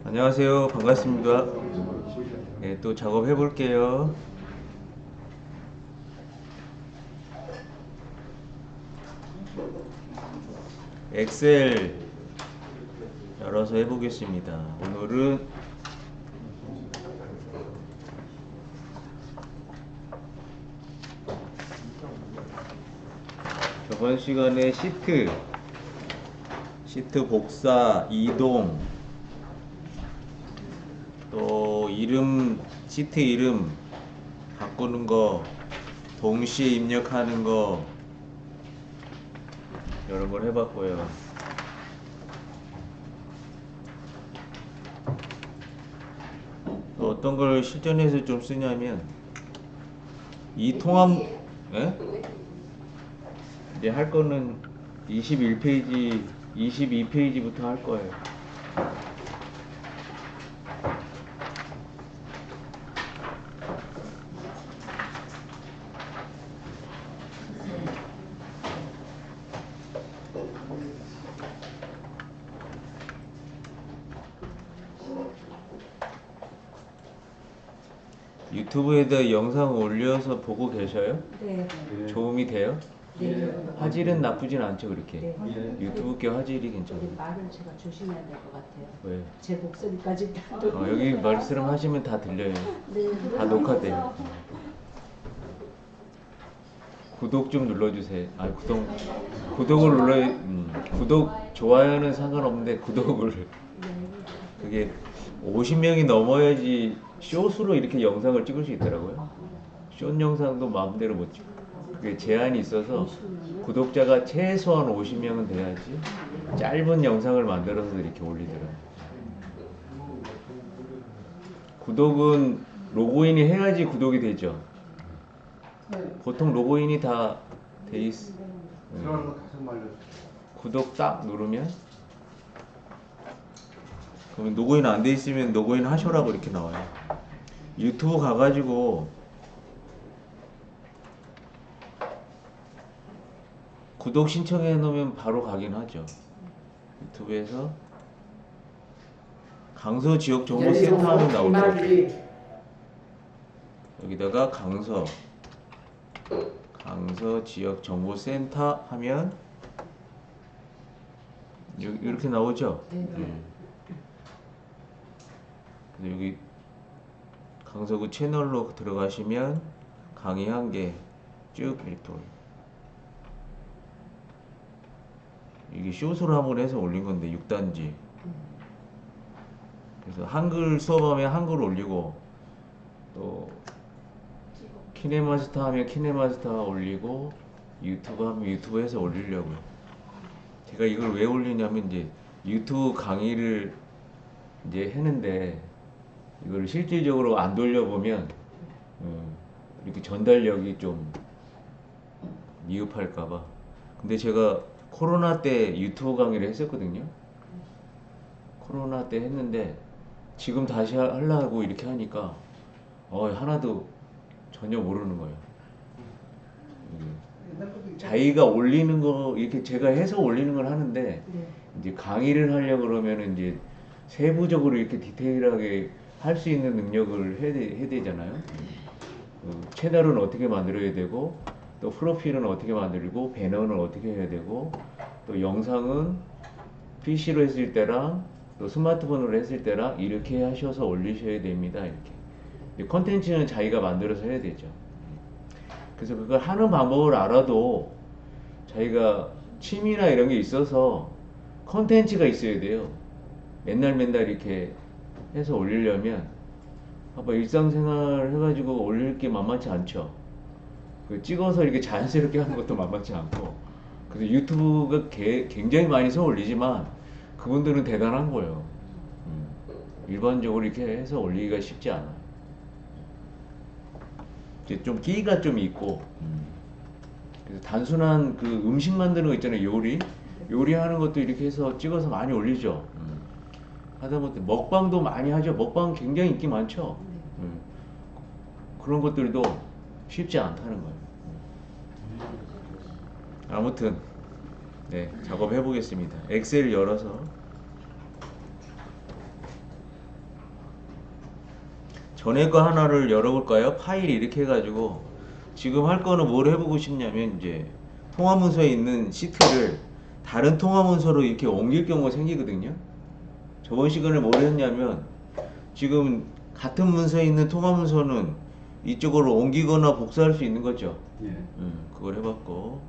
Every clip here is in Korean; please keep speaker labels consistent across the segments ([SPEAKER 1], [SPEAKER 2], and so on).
[SPEAKER 1] 안녕하세요. 반갑습니다. 네, 또 작업해 볼게요. 엑셀 열어서 해보겠습니다. 오늘은 저번 시간에 시트 복사, 이동, 또 시트 이름 바꾸는 거, 동시에 입력하는 거, 여러 걸 해봤고요. 또 어떤 걸 실전에서 좀 쓰냐면, 이 통합, 예? 이제 할 거는 21페이지, 22페이지부터 할 거예요. 유튜브에다 영상 올려서 보고 계셔요?
[SPEAKER 2] 네.
[SPEAKER 1] 도움이 돼요?
[SPEAKER 2] 네.
[SPEAKER 1] 화질은 나쁘진 않죠, 그렇게.
[SPEAKER 2] 네.
[SPEAKER 1] 유튜브께 화질이 괜찮아요.
[SPEAKER 2] 말을 제가 조심해야 될 것 같아요.
[SPEAKER 1] 왜?
[SPEAKER 2] 제 목소리까지 다
[SPEAKER 1] 여기 말씀하시면 다 들려요.
[SPEAKER 2] 네.
[SPEAKER 1] 다 녹화돼요. 구독 좀 눌러주세요. 구독을 눌러요. 구독, 좋아요는 상관없는데 구독을. 그게 50명이 넘어야지 숏으로 이렇게 영상을 찍을 수 있더라고요. 숏 영상도 마음대로 못 찍고. 그게 제한이 있어서 구독자가 최소한 50명은 돼야지 짧은 영상을 만들어서 이렇게 올리더라고요. 구독은 로그인이 해야지 구독이 되죠. 보통 로그인이 다 돼 있어. 구독 딱 누르면, 그러면 로그인 안 돼 있으면 로그인 하셔라고 이렇게 나와요. 유튜브 가가지고 구독 신청해 놓으면 바로 가긴 하죠. 유튜브에서 강서 지역 정보 센터 하면 나오더라고요. 여기다가 강서 지역 정보 센터 하면 이렇게 나오죠. 여기 강서구 채널로 들어가시면 강의 한 개 쭉 이렇게 올려요. 이게 숏으로 한번 해서 올린 건데 6단지. 그래서 한글 수업하면 한글 올리고, 또 키네마스터 하면 키네마스터 올리고, 유튜브 하면 유튜브 해서 올리려고요. 제가 이걸 왜 올리냐면 이제 유튜브 강의를 이제 했는데 이걸 실질적으로 안 돌려보면 이렇게 전달력이 좀 미흡할까봐. 근데 제가 코로나 때 유튜브 강의를 했었거든요. 코로나 때 했는데 지금 다시 하려고 이렇게 하니까 하나도 전혀 모르는 거예요. 자기가 올리는 거 이렇게 제가 해서 올리는 걸 하는데 이제 강의를 하려고 그러면 이제 세부적으로 이렇게 디테일하게 할 수 있는 능력을 해야 되잖아요. 채널은 어떻게 만들어야 되고, 또 프로필은 어떻게 만들고, 배너는 어떻게 해야 되고, 또 영상은 PC로 했을 때랑 또 스마트폰으로 했을 때랑 이렇게 하셔서 올리셔야 됩니다. 이렇게. 컨텐츠는 자기가 만들어서 해야 되죠. 그래서 그걸 하는 방법을 알아도 자기가 취미나 이런 게 있어서 컨텐츠가 있어야 돼요. 맨날 이렇게 해서 올리려면 봐봐, 일상생활 해가지고 올릴 게 만만치 않죠. 찍어서 이렇게 자연스럽게 하는 것도 만만치 않고. 그래서 유튜브가 굉장히 많이 서 올리지만 그분들은 대단한 거예요. 일반적으로 이렇게 해서 올리기가 쉽지 않아. 이제 좀 끼가 좀 있고. 그래서 단순한 그 음식 만드는 거 있잖아요. 요리하는 것도 이렇게 해서 찍어서 많이 올리죠. 하다못해 먹방도 많이 하죠. 먹방 굉장히 인기 많죠. 그런 것들도 쉽지 않다는 거예요. 아무튼 작업해 보겠습니다. 엑셀 열어서 전에 거 하나를 열어볼까요? 파일 이렇게 해가지고 지금 할 거는 뭘 해보고 싶냐면 이제 통화문서에 있는 시트를 다른 통화문서로 이렇게 옮길 경우가 생기거든요. 저번 시간에 뭘 했냐면 지금 같은 문서에 있는 통화문서는 이쪽으로 옮기거나 복사할 수 있는 거죠.
[SPEAKER 3] 예.
[SPEAKER 1] 그걸 해봤고,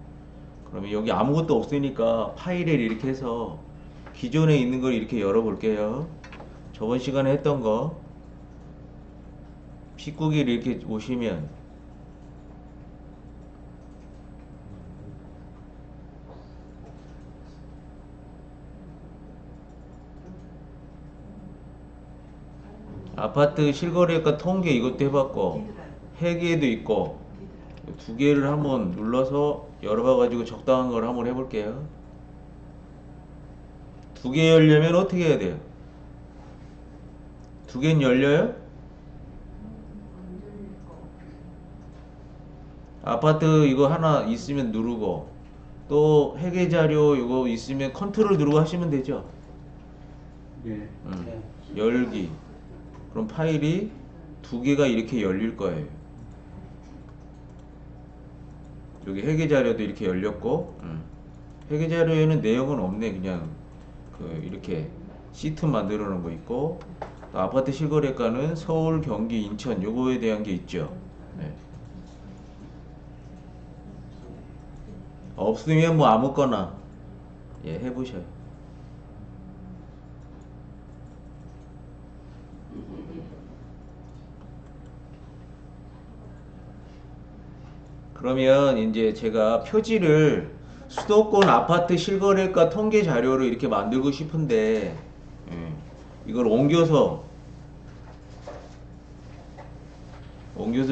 [SPEAKER 1] 그러면 여기 아무것도 없으니까 파일을 이렇게 해서 기존에 있는 걸 이렇게 열어볼게요. 저번 시간에 했던 거 P9기를 이렇게 오시면 아파트 실거래가 통계 이것도 해봤고 회계도 있고 두 개를 한번 눌러서 열어봐가지고 적당한 걸 한번 해볼게요. 두 개 열려면 어떻게 해야 돼요? 두 개는 열려요? 아파트 이거 하나 있으면 누르고 또 회계자료 이거 있으면 컨트롤 누르고 하시면 되죠.
[SPEAKER 3] 예.
[SPEAKER 1] 열기. 그럼 파일이 두 개가 이렇게 열릴 거예요. 여기 회계자료도 이렇게 열렸고, 회계자료에는 내용은 없네. 그냥 이렇게 시트 만들어 놓은 거 있고, 또 아파트 실거래가는 서울, 경기, 인천 요거에 대한 게 있죠. 네. 없으면 뭐 아무거나 해보셔요. 그러면 이제 제가 표지를 수도권 아파트 실거래가 통계 자료로 이렇게 만들고 싶은데 이걸 옮겨서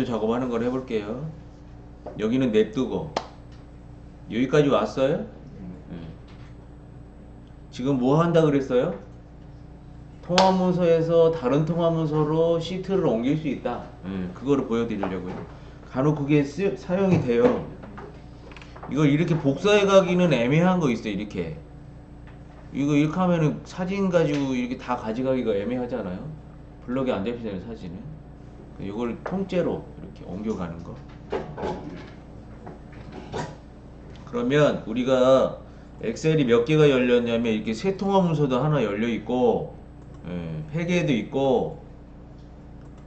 [SPEAKER 1] 작업하는 걸 해볼게요. 여기는 냅두고 여기까지 왔어요? 지금 뭐 한다 그랬어요? 통화문서에서 다른 통화문서로 시트를 옮길 수 있다. 그거를 보여드리려고요. 간혹 그게 사용이 돼요. 이걸 이렇게 복사해 가기는 애매한 거 있어요. 이렇게 이거 이렇게 하면은 사진 가지고 이렇게 다 가져가기가 애매하잖아요. 블럭에 안 잡히잖아요, 사진은. 이걸 통째로 이렇게 옮겨가는 거. 그러면 우리가 엑셀이 몇 개가 열렸냐면 이렇게 세 통화 문서도 하나 열려 있고, 회계도 있고,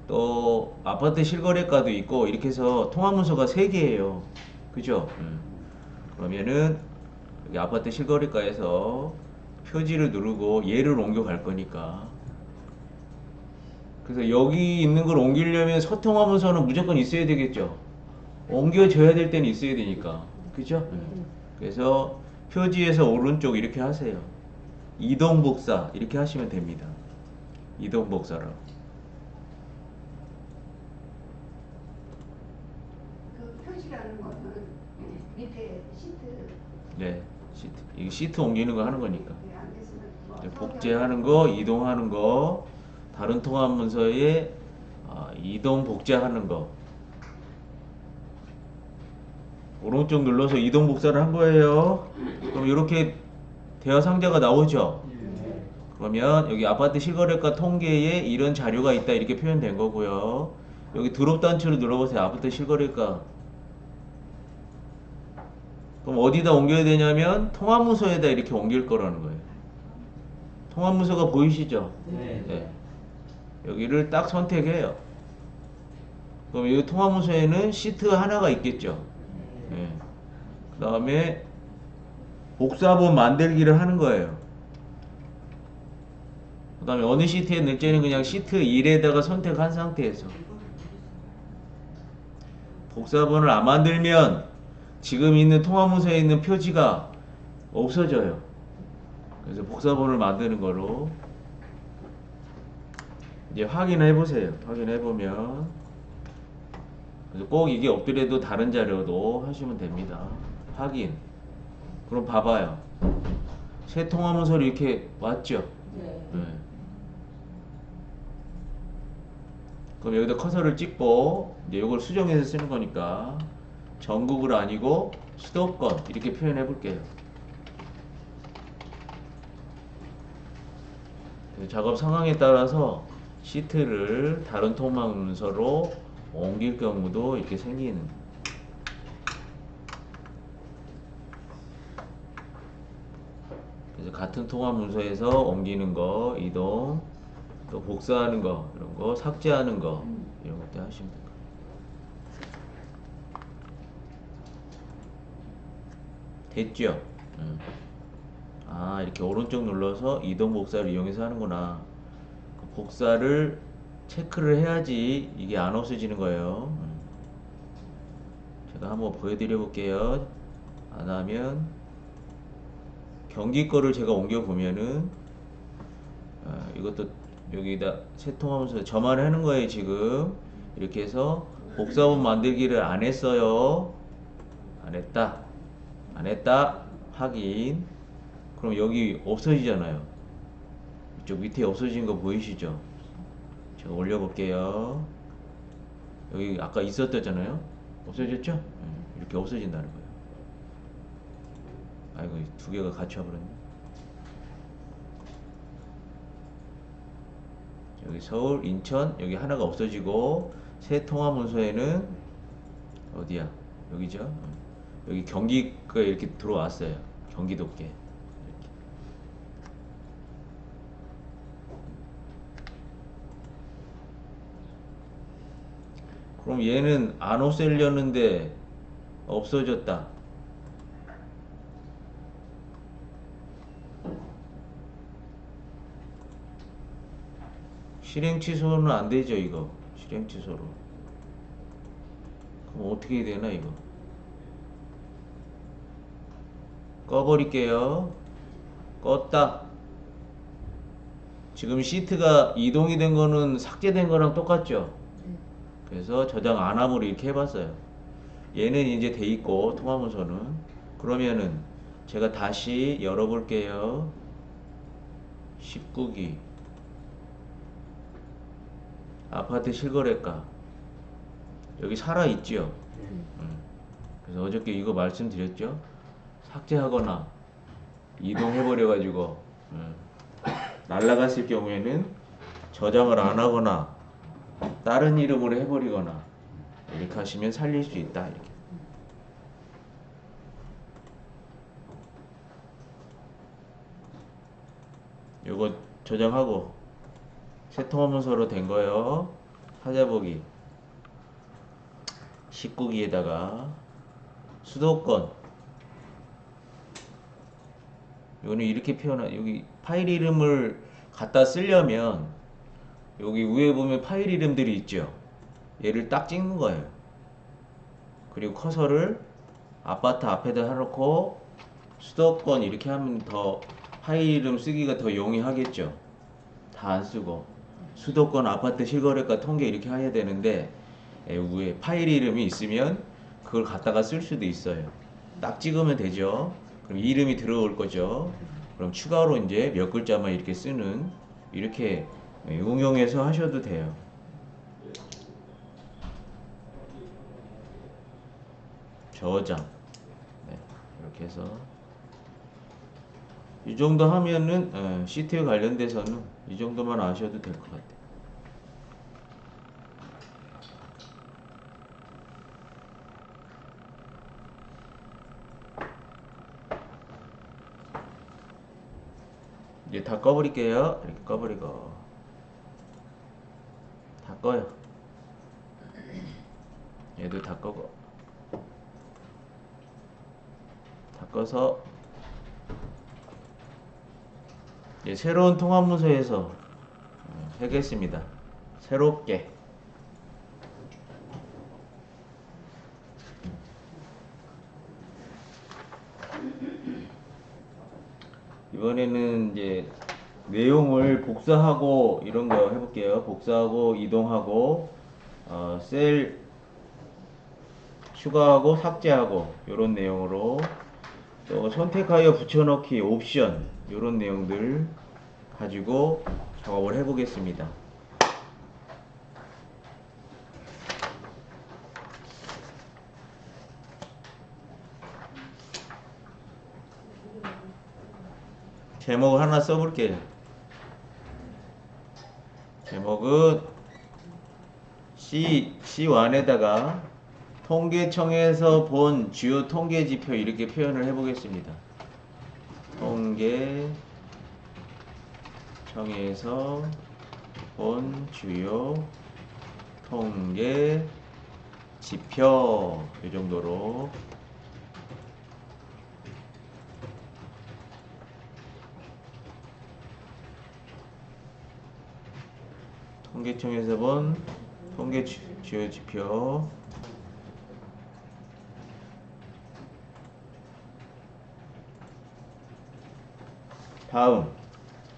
[SPEAKER 1] 또 아파트 실거래가도 있고 이렇게 해서 통화 문서가 3개예요. 그죠? 그러면은 여기 아파트 실거래가에서 표지를 누르고 얘를 옮겨 갈 거니까. 그래서 여기 있는 걸 옮기려면 서통화 문서는 무조건 있어야 되겠죠. 옮겨줘야 될 때는 있어야 되니까. 그죠? 그래서 표지에서 오른쪽 이렇게 하세요. 이동 복사 이렇게 하시면 됩니다. 이동 복사라고.
[SPEAKER 4] 표시라는 거는 밑에 시트.
[SPEAKER 1] 네, 시트. 이게 시트 옮기는 거 하는 거니까.
[SPEAKER 4] 안 됐으면 뭐
[SPEAKER 1] 복제하는 거, 이동하는 거, 다른 통합 문서에 이동 복제하는 거. 오른쪽 눌러서 이동 복사를 한 거예요. 그럼 이렇게 대화 상자가 나오죠. 그러면 여기 아파트 실거래가 통계에 이런 자료가 있다 이렇게 표현된 거고요. 여기 드롭 단추를 눌러보세요. 아파트 실거래가. 그럼 어디다 옮겨야 되냐면 통합문서에다 이렇게 옮길 거라는 거예요. 통합문서가 보이시죠? 네. 여기를 딱 선택해요. 그럼 이 통합문서에는 시트 하나가 있겠죠. 네. 그 다음에 복사본 만들기를 하는 거예요. 그 다음에 어느 시트에 넣을지는 그냥 시트 1에다가 선택한 상태에서 복사본을 안 만들면 지금 있는 통화문서에 있는 표지가 없어져요. 그래서 복사본을 만드는 거로 이제 확인해 보세요. 확인해 보면 그래서 꼭 이게 없더라도 다른 자료도 하시면 됩니다. 확인. 그럼 봐봐요. 새 통화문서로 이렇게 왔죠? 네. 그럼 여기다 커서를 찍고 이제 이걸 수정해서 쓰는 거니까 전국을 아니고 수도권 이렇게 표현해 볼게요. 작업 상황에 따라서 시트를 다른 통합 문서로 옮길 경우도 이렇게 생기는. 그래서 같은 통합 문서에서 옮기는 거, 이동, 또 복사하는 거, 이런 거, 삭제하는 거, 이런 것들 하시면 됩니다. 됐죠? 아, 이렇게 오른쪽 눌러서 이동 복사를 이용해서 하는구나. 그 복사를 체크를 해야지 이게 안 없어지는 거예요. 제가 한번 보여드려 볼게요. 안 하면 경기 거를 제가 옮겨 보면은 이것도 여기다 세통하면서 저만 하는 거예요. 지금 이렇게 해서 복사본 만들기를 안 했어요. 안 했다. 안 했다. 확인. 그럼 여기 없어지잖아요. 이쪽 밑에 없어진 거 보이시죠? 제가 올려볼게요. 여기 아까 있었잖아요. 없어졌죠? 이렇게 없어진다는 거예요. 아이고, 두 개가 같이 와버렸네. 여기 서울, 인천, 여기 하나가 없어지고, 새 통화 문서에는 어디야? 여기죠? 여기 경기가 이렇게 들어왔어요. 경기도께. 이렇게. 그럼 얘는 안 없애려는데 없어졌다. 실행 취소는 안 되죠, 이거. 실행 취소로. 그럼 어떻게 해야 되나, 이거? 꺼버릴게요. 껐다. 지금 시트가 이동이 된 거는 삭제된 거랑 똑같죠? 그래서 저장 안 함으로 이렇게 해봤어요. 얘는 이제 돼 있고, 통화문서는. 그러면은 제가 다시 열어볼게요. 19기. 아파트 실거래가. 여기 살아있지요? 그래서 어저께 이거 말씀드렸죠? 삭제하거나 이동해버려가지고 날라갔을 경우에는 저장을 안 하거나 다른 이름으로 해버리거나 이렇게 하시면 살릴 수 있다. 이렇게. 요거 저장하고 새 통화문서로 된 거요. 찾아보기 19기에다가 수도권. 요거는 이렇게 여기 파일 이름을 갖다 쓰려면 여기 위에 보면 파일 이름들이 있죠. 얘를 딱 찍는 거예요. 그리고 커서를 아파트 앞에다 해놓고 수도권 이렇게 하면 더 파일 이름 쓰기가 더 용이하겠죠. 다 안 쓰고 수도권 아파트 실거래가 통계 이렇게 해야 되는데 위에 파일 이름이 있으면 그걸 갖다가 쓸 수도 있어요. 딱 찍으면 되죠. 그럼 이름이 들어올 거죠. 그럼 추가로 이제 몇 글자만 이렇게 쓰는 이렇게 응용해서 하셔도 돼요. 저장. 네, 이렇게 해서 이 정도 하면은 시트에 관련돼서는 이 정도만 아셔도 될 것 같아요. 이제 다 꺼버릴게요. 이렇게 꺼버리고 다 꺼요. 얘도 다 꺼고 다 꺼서 이제 새로운 통합문서에서 하겠습니다. 새롭게 이번에는 이제 내용을 복사하고 이런 거 해볼게요. 복사하고 이동하고 셀 추가하고 삭제하고 이런 내용으로 또 선택하여 붙여넣기 옵션 이런 내용들 가지고 작업을 해보겠습니다. 제목을 하나 써볼게요. 제목은 C1에다가 통계청에서 본 주요 통계 지표 이렇게 표현을 해보겠습니다. 통계청에서 본 주요 통계 지표 이 정도로 통계청에서 본 통계 주요 지표. 다음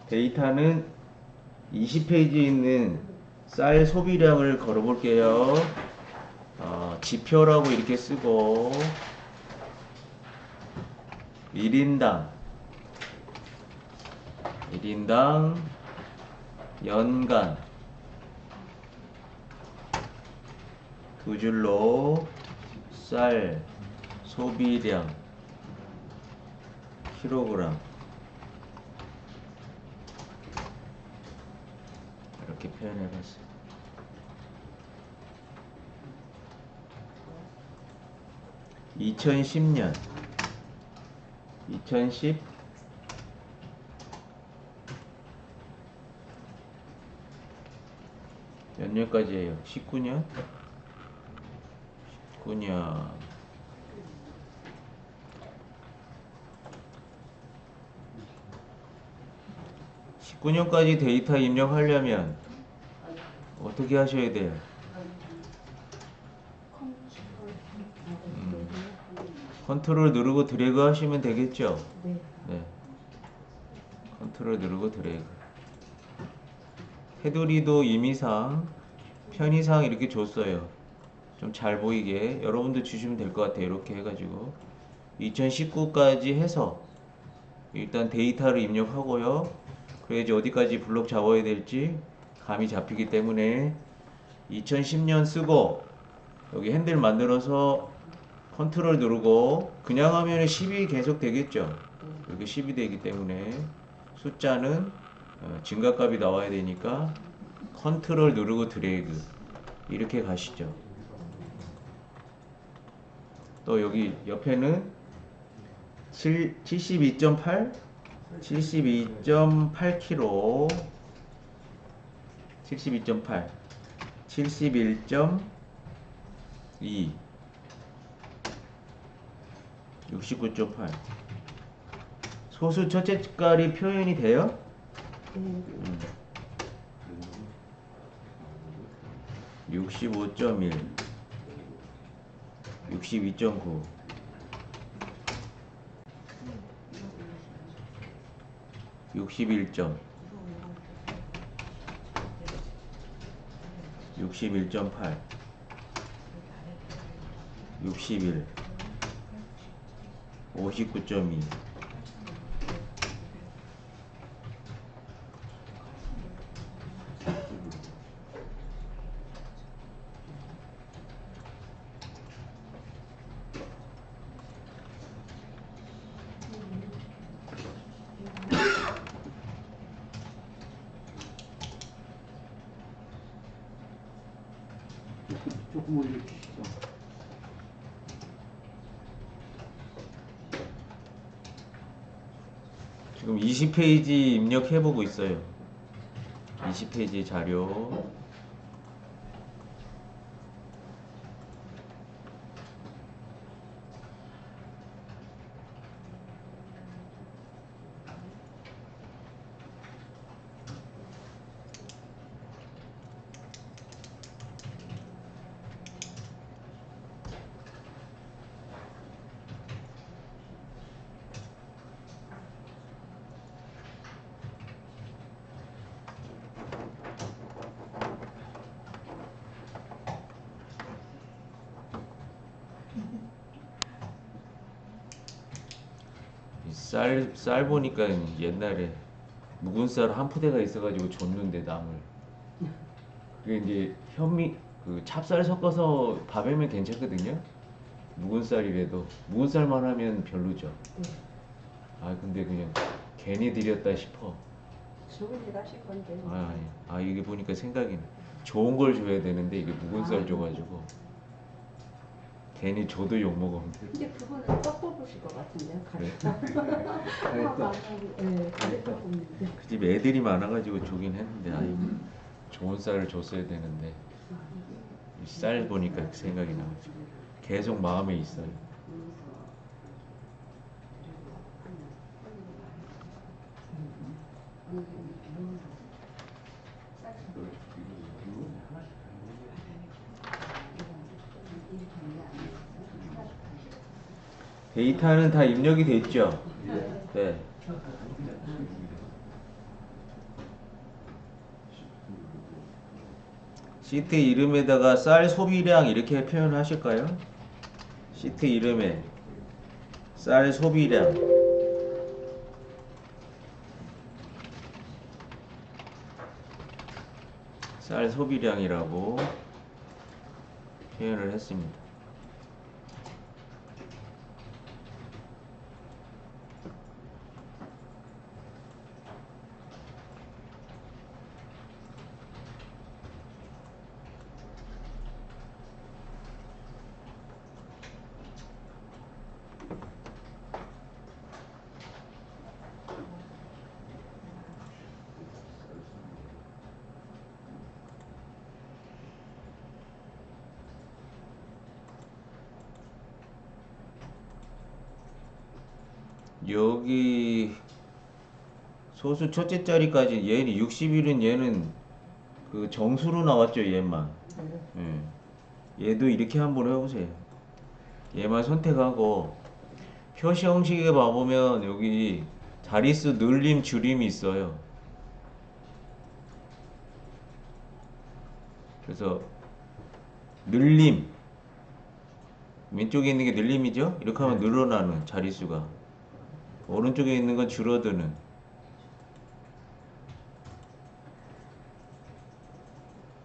[SPEAKER 1] 데이터는 20페이지에 있는 쌀 소비량을 걸어볼게요. 지표라고 이렇게 쓰고 1인당 연간 두 줄로 쌀 소비량 킬로그램 이렇게 표현해봤어요. 2010년 2010 몇 년까지예요? 19년 19년까지 데이터 입력하려면 어떻게 하셔야 돼요? 컨트롤 누르고 드래그 하시면 되겠죠?
[SPEAKER 2] 네.
[SPEAKER 1] 네. 컨트롤 누르고 드래그. 테두리도 임의상, 편의상 이렇게 줬어요. 좀 잘 보이게 여러분도 주시면 될 것 같아요. 이렇게 해가지고 2019까지 해서 일단 데이터를 입력하고요. 그래야지 어디까지 블록 잡아야 될지 감이 잡히기 때문에 2010년 쓰고 여기 핸들 만들어서 컨트롤 누르고 그냥 하면 10이 계속 되겠죠. 이렇게 10이 되기 때문에 숫자는 증가값이 나와야 되니까 컨트롤 누르고 드래그 이렇게 가시죠. 또 여기 옆에는 72.8 72.8kg 72.8 71.2 69.8 소수 첫째 깔이 표현이 돼요?
[SPEAKER 2] 네.
[SPEAKER 1] 65.1 62.9 61점 61.8 61 59.2
[SPEAKER 3] 조금 올려주시죠.
[SPEAKER 1] 지금 20페이지 입력해보고 있어요. 20페이지 자료. 쌀 보니까 옛날에 묵은 쌀 한 푸대가 있어가지고 줬는데 남을. 그게 이제 그 찹쌀 섞어서 밥에면 괜찮거든요. 묵은 쌀이라도 묵은 쌀만 하면 별로죠.
[SPEAKER 2] 네.
[SPEAKER 1] 아 근데 그냥 괜히 드렸다 싶어.
[SPEAKER 2] 좋은 일 하실 건데.
[SPEAKER 1] 이게 보니까 생각이 나. 좋은 걸 줘야 되는데 이게 묵은 쌀 줘가지고 괜히 저도 욕 먹었는데.
[SPEAKER 2] 근데 그거는 떡 뽑으실 것 같은데요.
[SPEAKER 1] 그래?
[SPEAKER 2] 가래떡. 네, 가래떡 뽑는데.
[SPEAKER 1] 그 집 애들이 많아가지고 주긴 했는데 좋은 쌀을 줬어야 되는데 이 쌀 보니까 생각이 나가지고 계속 마음에 있어요. 데이터는 다 입력이 됐죠? 네. 시트 이름에다가 쌀 소비량 이렇게 표현하실까요? 시트 이름에 쌀 소비량 쌀 소비량이라고 표현을 했습니다. 여기 소수 첫째 자리까지 얘는 60일은 얘는 그 정수로 나왔죠 얘만. 예. 얘도 이렇게 한번 해보세요. 얘만 선택하고 표시 형식에 봐보면 여기 자릿수 늘림 줄임이 있어요. 그래서 늘림 왼쪽에 있는 게 늘림이죠? 이렇게 하면 늘어나는 자릿수가, 오른쪽에 있는 건 줄어드는.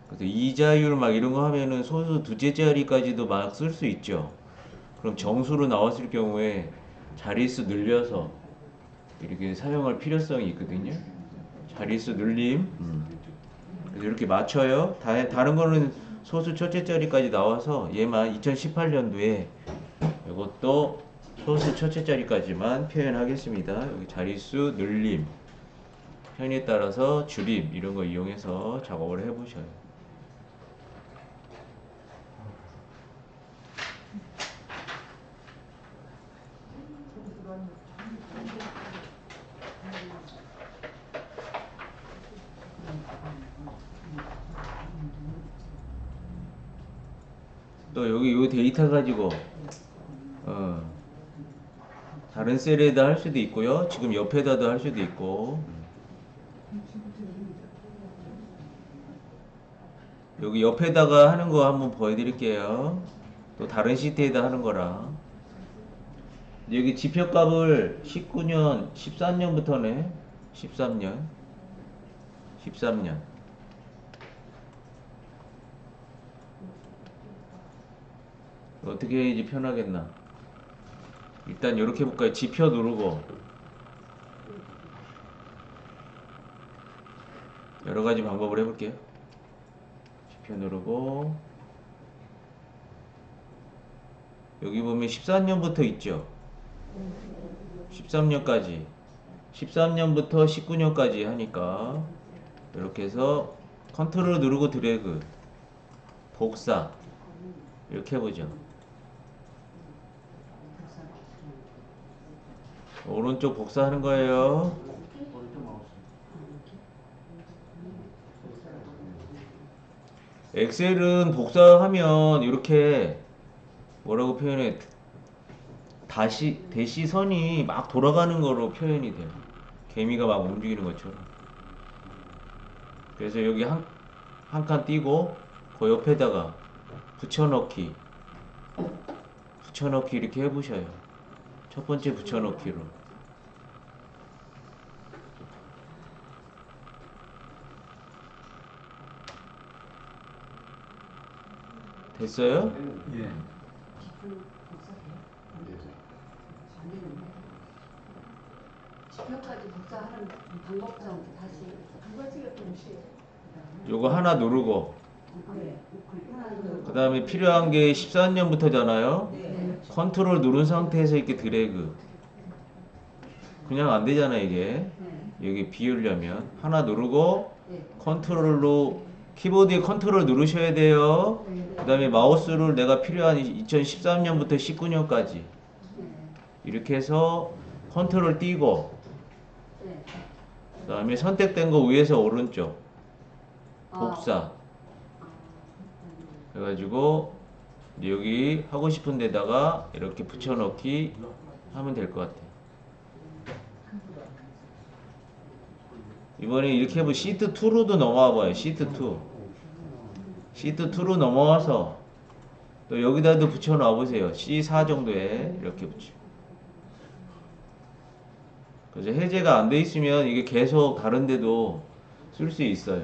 [SPEAKER 1] 그래서 이자율 막 이런 거 하면은 소수 두째 자리까지도 막 쓸 수 있죠. 그럼 정수로 나왔을 경우에 자릿수 늘려서 이렇게 사용할 필요성이 있거든요. 자릿수 늘림. 그래서 이렇게 맞춰요. 다른 거는 소수 첫째 자리까지 나와서 얘만 2018년도에 이것도 소수 첫째 자리까지만 표현하겠습니다. 여기 자릿수 늘림, 편에 따라서 줄임 이런 거 이용해서 작업을 해보셔요. 또 여기 요 데이터 가지고 다른 셀에다 할 수도 있고요. 지금 옆에다도 할 수도 있고. 여기 옆에다가 하는 거 한번 보여드릴게요. 또 다른 시트에다 하는 거랑. 여기 지표값을 19년, 13년부터네. 13년. 어떻게 해야지 편하겠나. 일단 이렇게 해볼까요? 지표 누르고 여러가지 방법을 해볼게요. 지표 누르고 여기 보면 14년부터 있죠. 13년까지 13년부터 19년까지 하니까 이렇게 해서 컨트롤 누르고 드래그 복사 이렇게 해보죠. 오른쪽 복사하는 거예요. 엑셀은 복사하면 이렇게 뭐라고 표현해? 대시선이 막 돌아가는 거로 표현이 돼요. 개미가 막 움직이는 것처럼. 그래서 여기 한 칸 띄고 그 옆에다가 붙여넣기 이렇게 해보셔요. 첫 번째 붙여넣기로. 됐어요?
[SPEAKER 3] 예.
[SPEAKER 4] 지표까지 복사하는 방법 좀 다시.
[SPEAKER 2] 두 가지가 동시에.
[SPEAKER 1] 요거 하나 누르고
[SPEAKER 2] 네.
[SPEAKER 1] 그 다음에 필요한 게 14년부터잖아요.
[SPEAKER 2] 네.
[SPEAKER 1] 컨트롤 누른 상태에서 이렇게 드래그. 그냥 안 되잖아요 이게. 여기 비우려면 하나 누르고 컨트롤로 키보드에 컨트롤 누르셔야 돼요. 그 다음에 마우스를 내가 필요한 2013년부터 19년까지 이렇게 해서 컨트롤 띄고 그 다음에 선택된 거 위에서 오른쪽 복사 해가지고 이제 여기 하고 싶은 데다가 이렇게 붙여넣기 하면 될 것 같아요. 이번에 이렇게 해보 시트 2로도 넘어와 봐요. 시트 2. 시트 2로 넘어와서 또 여기다도 붙여 놔 보세요. C4 정도에 이렇게 붙여. 그래서 해제가 안 돼 있으면 이게 계속 다른 데도 쓸 수 있어요.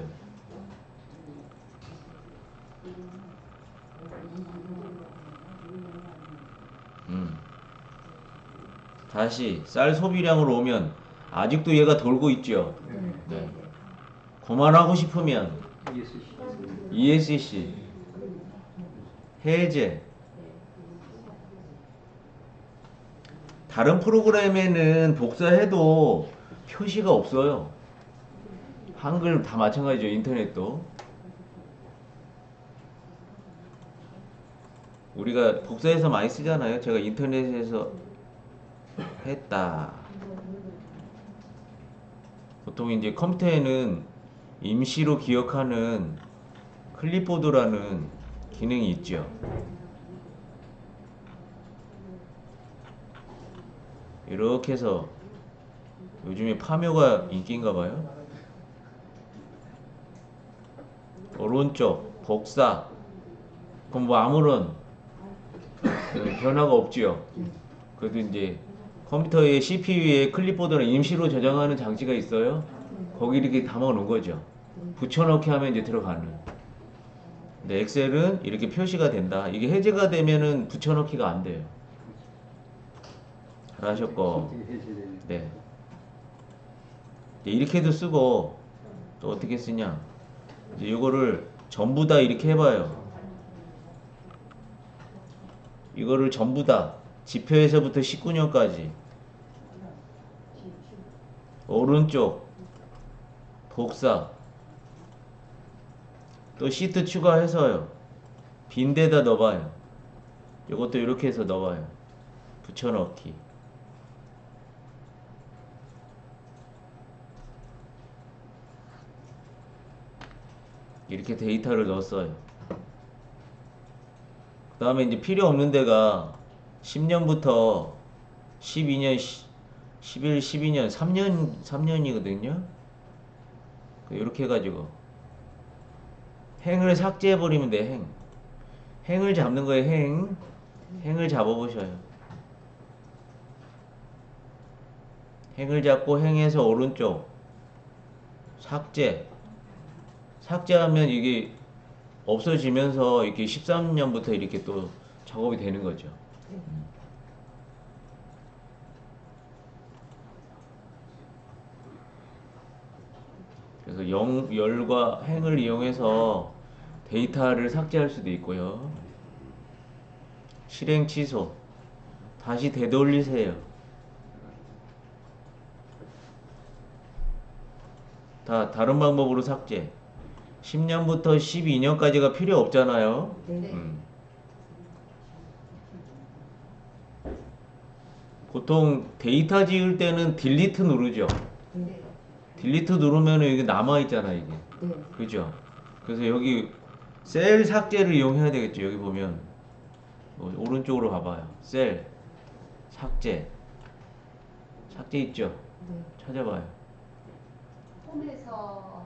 [SPEAKER 1] 다시 쌀 소비량으로 오면 아직도 얘가 돌고 있죠. 네. 그만하고 싶으면 ESC 해제. 다른 프로그램에는 복사해도 표시가 없어요. 한글 다 마찬가지죠. 인터넷도. 우리가 복사해서 많이 쓰잖아요. 제가 인터넷에서 했다. 보통 이제 컴퓨터에는 임시로 기억하는 클립보드라는 기능이 있죠. 이렇게 해서 요즘에 파묘가 인기인가 봐요. 오른쪽 복사. 그럼 뭐 아무런 변화가 없지요. 그래도 이제 컴퓨터의 CPU에 클립보드는 임시로 저장하는 장치가 있어요. 거기 이렇게 담아 놓은 거죠. 붙여넣기 하면 이제 들어가는. 근데 엑셀은 이렇게 표시가 된다. 이게 해제가 되면은 붙여넣기가 안 돼요. 잘하셨고. 네. 이렇게도 쓰고 또 어떻게 쓰냐. 이제 이거를 전부 다 이렇게 해봐요. 이거를 전부 다 지표에서부터 19년까지 오른쪽 복사 또 시트 추가해서요. 빈 데다 넣어봐요. 이것도 이렇게 해서 넣어봐요. 붙여넣기. 이렇게 데이터를 넣었어요. 그 다음에 이제 필요 없는 데가 10년부터 12년, 11, 12년, 3년이거든요. 이렇게 해가지고 행을 삭제해버리면 돼. 행을 잡는 거예요. 행을 잡아보셔요. 행을 잡고 행에서 오른쪽 삭제. 삭제하면 이게 없어지면서 이렇게 13년부터 이렇게 또 작업이 되는 거죠. 그래서 열과 행을 이용해서 데이터를 삭제할 수도 있고요. 실행 취소. 다시 되돌리세요. 다른 방법으로 삭제. 10년부터 12년까지가 필요 없잖아요. 보통 데이터 지울 때는 딜리트 누르죠. 딜리트 누르면 이게 남아있잖아, 이게. 그죠? 그래서 여기 셀 삭제를 이용해야 되겠죠. 여기 보면. 오른쪽으로 가봐요. 셀, 삭제. 삭제 있죠? 찾아봐요.
[SPEAKER 4] 홈에서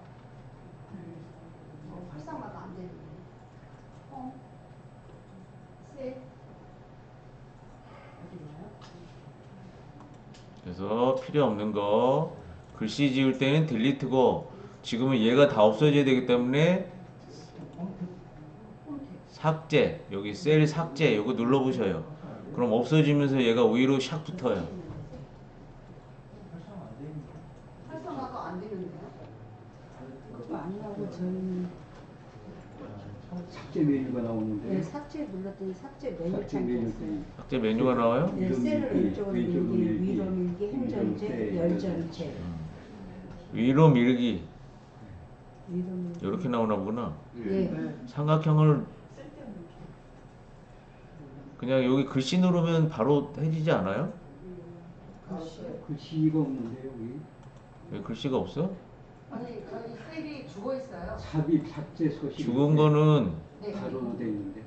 [SPEAKER 4] 활성화가 안 되는데. 셋.
[SPEAKER 1] 그래서 필요 없는 거 글씨 지울 때는 딜리트고 지금은 얘가 다 없어져야 되기 때문에 삭제. 여기 셀 삭제 이거 눌러보셔요. 그럼 없어지면서 얘가 위로 샥 붙어요.
[SPEAKER 2] 저희
[SPEAKER 3] 삭제 메뉴가 나오는데.
[SPEAKER 2] 네, 삭제 눌렀더니 삭제 메뉴
[SPEAKER 3] 삭제
[SPEAKER 2] 창이
[SPEAKER 3] 메뉴
[SPEAKER 2] 있어요.
[SPEAKER 1] 삭제 메뉴가 나와요?
[SPEAKER 2] 네, 셀을 왼쪽으로 밀기, 위로 밀기, 행전제, 열전제.
[SPEAKER 1] 위로 밀기
[SPEAKER 2] 위로 밀기.
[SPEAKER 1] 이렇게 나오나 보구나.
[SPEAKER 2] 네.
[SPEAKER 1] 삼각형을 그냥 여기 글씨 누르면 바로 해지지 않아요?
[SPEAKER 3] 글씨가 없는데 여기.
[SPEAKER 1] 왜 글씨가 없어?
[SPEAKER 4] 아니 저희 셀이 죽어 있어요.
[SPEAKER 3] 삽입 삭제 소식.
[SPEAKER 1] 죽은 거는
[SPEAKER 4] 네.
[SPEAKER 3] 가로로 돼 있는데.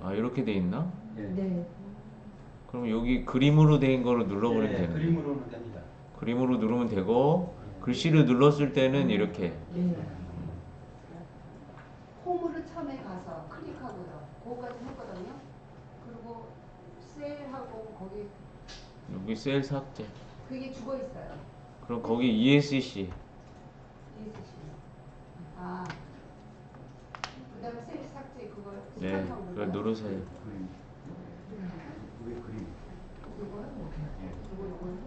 [SPEAKER 1] 아 이렇게 돼 있나?
[SPEAKER 3] 예.
[SPEAKER 2] 네.
[SPEAKER 1] 그럼 여기 그림으로 된 거를 눌러버리면
[SPEAKER 5] 네,
[SPEAKER 1] 되는 거예요.
[SPEAKER 5] 그림으로는 됩니다.
[SPEAKER 1] 그림으로 누르면 되고 글씨를 눌렀을 때는 이렇게
[SPEAKER 2] 네.
[SPEAKER 4] 홈으로 처음에 가서 클릭하고요. 그거까지 했거든요. 그리고 셀하고 거기
[SPEAKER 1] 여기 셀 삭제.
[SPEAKER 4] 그게 죽어 있어요.
[SPEAKER 1] 그럼 거기 ESC
[SPEAKER 4] 아. 그다음에 셀 삭제 그거
[SPEAKER 1] 네
[SPEAKER 4] 시간형
[SPEAKER 1] 그걸
[SPEAKER 4] 눌러요?
[SPEAKER 1] 누르세요.
[SPEAKER 3] 그림. 왜 그림?
[SPEAKER 4] 이거요? 이거요?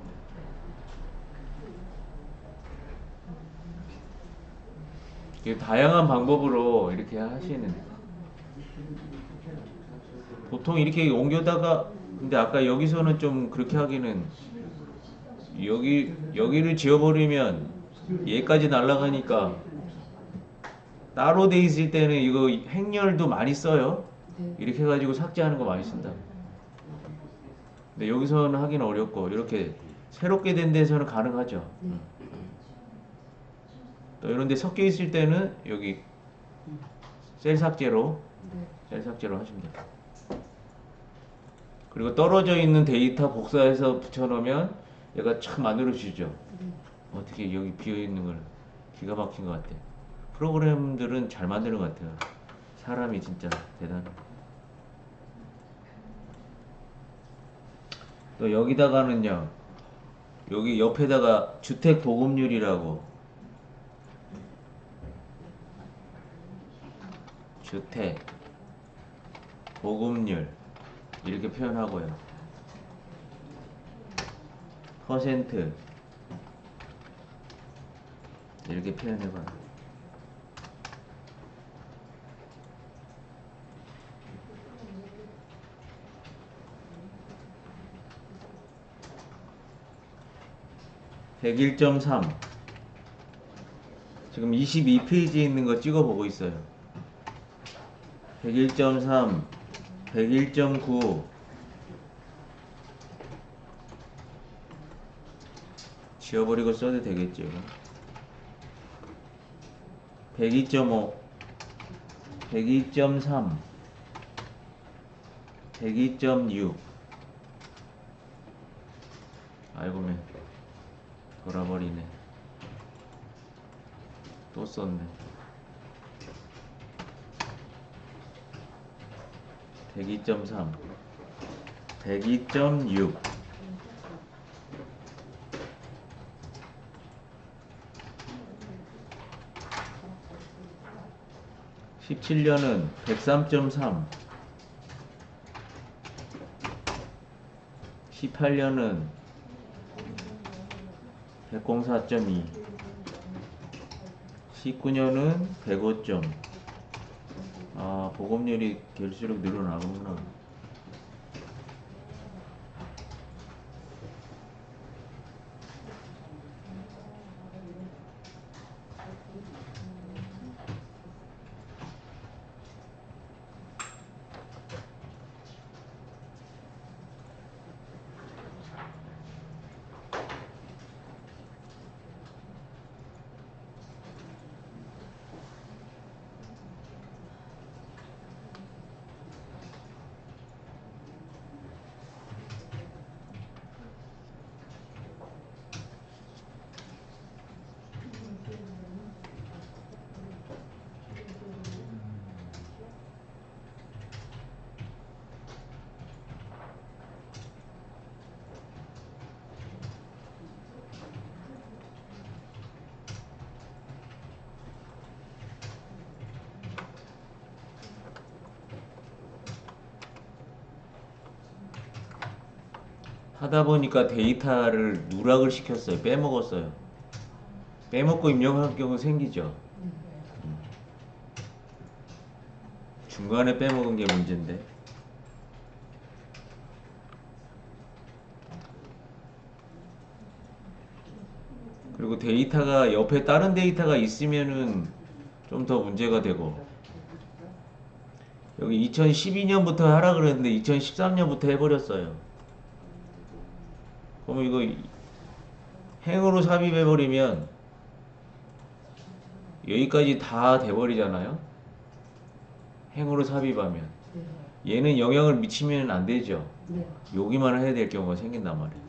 [SPEAKER 1] 이게 다양한 방법으로 이렇게 하시는. 보통 이렇게 옮겨다가 근데 아까 여기서는 좀 그렇게 하기는 여기를 지워버리면 얘까지 날아가니까 따로 돼 있을 때는 이거 행렬도 많이 써요.
[SPEAKER 2] 네.
[SPEAKER 1] 이렇게 해가지고 삭제하는 거 많이 쓴다. 근데 여기서는 하기는 어렵고 이렇게 새롭게 된 데서는 가능하죠.
[SPEAKER 2] 네.
[SPEAKER 1] 또 이런 데 섞여 있을 때는 여기 셀 삭제로
[SPEAKER 2] 네.
[SPEAKER 1] 셀 삭제로 하시면 돼요. 그리고 떨어져 있는 데이터 복사해서 붙여놓으면 얘가 참 만들어주죠.
[SPEAKER 2] 네.
[SPEAKER 1] 어떻게 여기 비어있는 걸 기가 막힌 것 같아요. 프로그램들은 잘 만드는 것 같아요. 사람이 진짜 대단해. 또 여기다가는요, 여기 옆에다가 주택 보급률이라고 주택 보급률 이렇게 표현하고요. 퍼센트 이렇게 표현해봐요. (101.3) 지금 22페이지에 있는 거 찍어보고 있어요. 101.3 101.9 지워버리고 써도 되겠죠. 102.5 102.3 102.6 아이고맨 돌아버리네. 또 썼네. 102.3 102.6 17년은 103.3 18년은 104.2 19년은 105점. 아, 보급률이 갈수록 늘어나구나. 하다 보니까 데이터를 누락을 시켰어요. 빼먹었어요. 빼먹고 입력할 경우 생기죠. 중간에 빼먹은 게 문제인데. 그리고 데이터가 옆에 다른 데이터가 있으면은 좀 더 문제가 되고. 여기 2012년부터 하라 그랬는데 2013년부터 해버렸어요. 그러면 이거 행으로 삽입해버리면 여기까지 다 돼버리잖아요. 행으로 삽입하면 얘는 영향을 미치면 안 되죠.
[SPEAKER 2] 네.
[SPEAKER 1] 여기만 해야 될 경우가 생긴단 말이에요.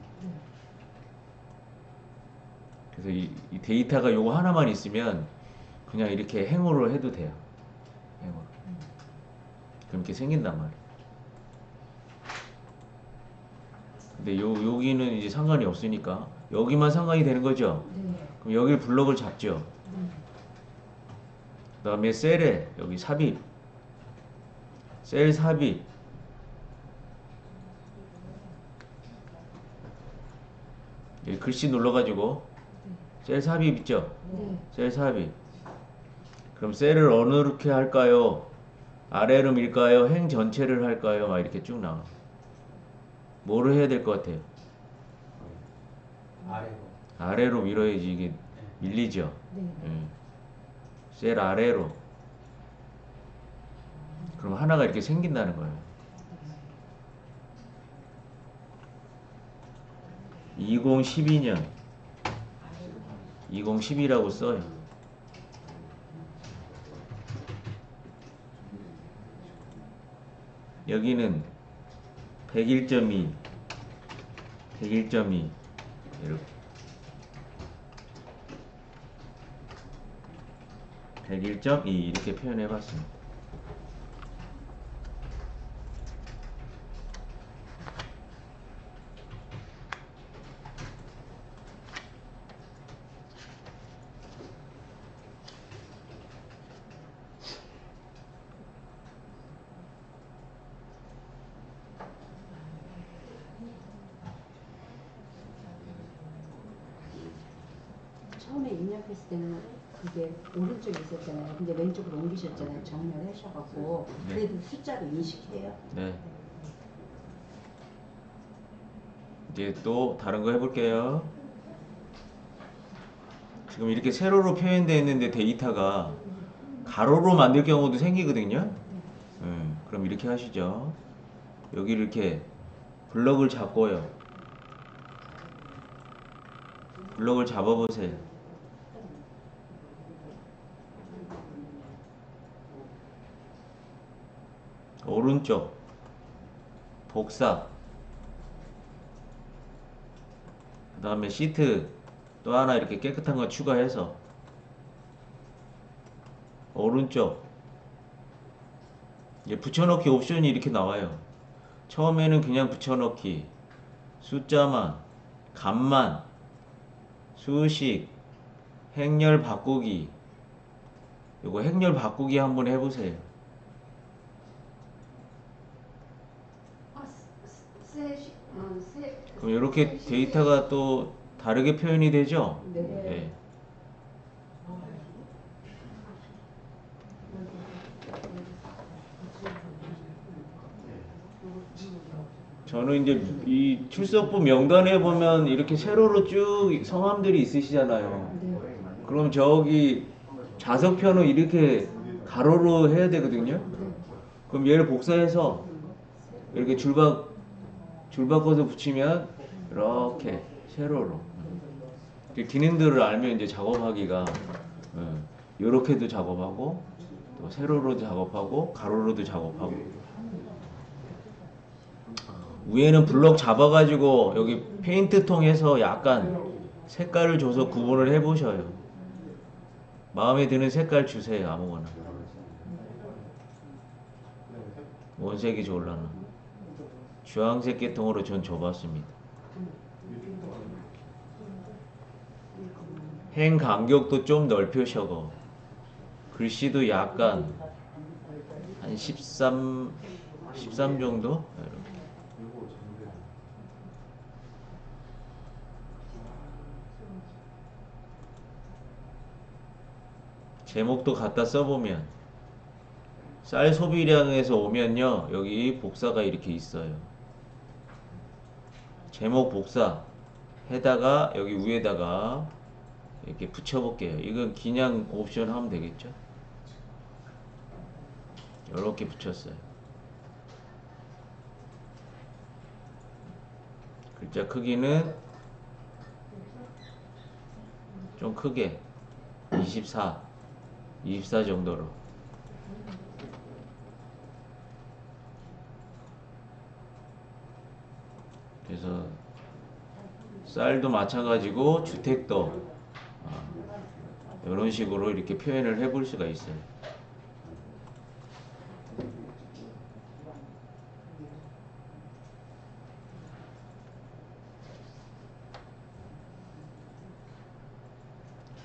[SPEAKER 1] 그래서 이 데이터가 요거 하나만 있으면 그냥 이렇게 행으로 해도 돼요. 행으로. 그럼 이렇게 생긴단 말이에요. 근데 여기는 이제 상관이 없으니까 여기만 상관이 되는 거죠.
[SPEAKER 2] 네.
[SPEAKER 1] 그럼 여기를 블럭을 잡죠. 그 다음에 셀에 여기 삽입, 셀 삽입, 여기 글씨 눌러가지고 셀 삽입 있죠?
[SPEAKER 2] 네.
[SPEAKER 1] 셀 삽입. 그럼 셀을 어느렇게 할까요? 아래로 밀까요? 행 전체를 할까요? 막 이렇게 쭉 나와. 뭐를 해야 될 것 같아요?
[SPEAKER 3] 아래로.
[SPEAKER 1] 아래로 밀어야지 이게 밀리죠.
[SPEAKER 2] 네.
[SPEAKER 1] 예. 셀 아래로. 그럼 하나가 이렇게 생긴다는 거예요. 2012년 2012라고 써요. 여기는 101.2 101.2 이렇게 101.2 이렇게 표현해 봤습니다.
[SPEAKER 2] 처음에 입력했을 때는 그게 오른쪽에 있었잖아요. 근데 왼쪽으로 옮기셨잖아요. 정렬하셔갖고.
[SPEAKER 1] 네.
[SPEAKER 2] 그래도 숫자로 인식해요.
[SPEAKER 1] 네. 이제 또 다른 거 해볼게요. 지금 이렇게 세로로 표현되어 있는데 데이터가 가로로 만들 경우도 생기거든요. 그럼 이렇게 하시죠. 여기를 이렇게 블럭을 잡고요. 블럭을 잡아보세요. 오른쪽 복사, 그 다음에 시트 또 하나 이렇게 깨끗한 거 추가해서 오른쪽 이제 붙여넣기 옵션이 이렇게 나와요. 처음에는 그냥 붙여넣기, 숫자만, 값만, 수식, 행렬 바꾸기. 요거 행렬 바꾸기 한번 해보세요. 그럼 이렇게 데이터가 또 다르게 표현이 되죠?
[SPEAKER 2] 네.
[SPEAKER 1] 네. 저는 이제 이 출석부 명단에 보면 이렇게 세로로 쭉 성함들이 있으시잖아요.
[SPEAKER 2] 네.
[SPEAKER 1] 그럼 저기 좌석편은 이렇게 가로로 해야 되거든요. 그럼 얘를 복사해서 이렇게 줄 바꿔서 붙이면 이렇게 세로로. 기능들을 알면 이제 작업하기가 이렇게도 작업하고 또 세로로도 작업하고 가로로도 작업하고. 위에는 블럭 잡아가지고 여기 페인트 통해서 약간 색깔을 줘서 구분을 해보셔요. 마음에 드는 색깔 주세요. 아무거나. 원색이 좋을라나. 주황색 계통으로 전 줘봤습니다. 행 간격도 좀 넓혀셔고 글씨도 약간 한 13 정도? 이렇게. 제목도 갖다 써보면 쌀 소비량에서 오면요, 여기 복사가 이렇게 있어요. 제목 복사 해다가 여기 위에다가 이렇게 붙여볼게요. 이건 그냥 옵션 하면 되겠죠? 이렇게 붙였어요. 글자 크기는 좀 크게 24 정도로. 그래서 쌀도 마찬가지고 주택도 이런 식으로 이렇게 표현을 해볼 수가 있어요.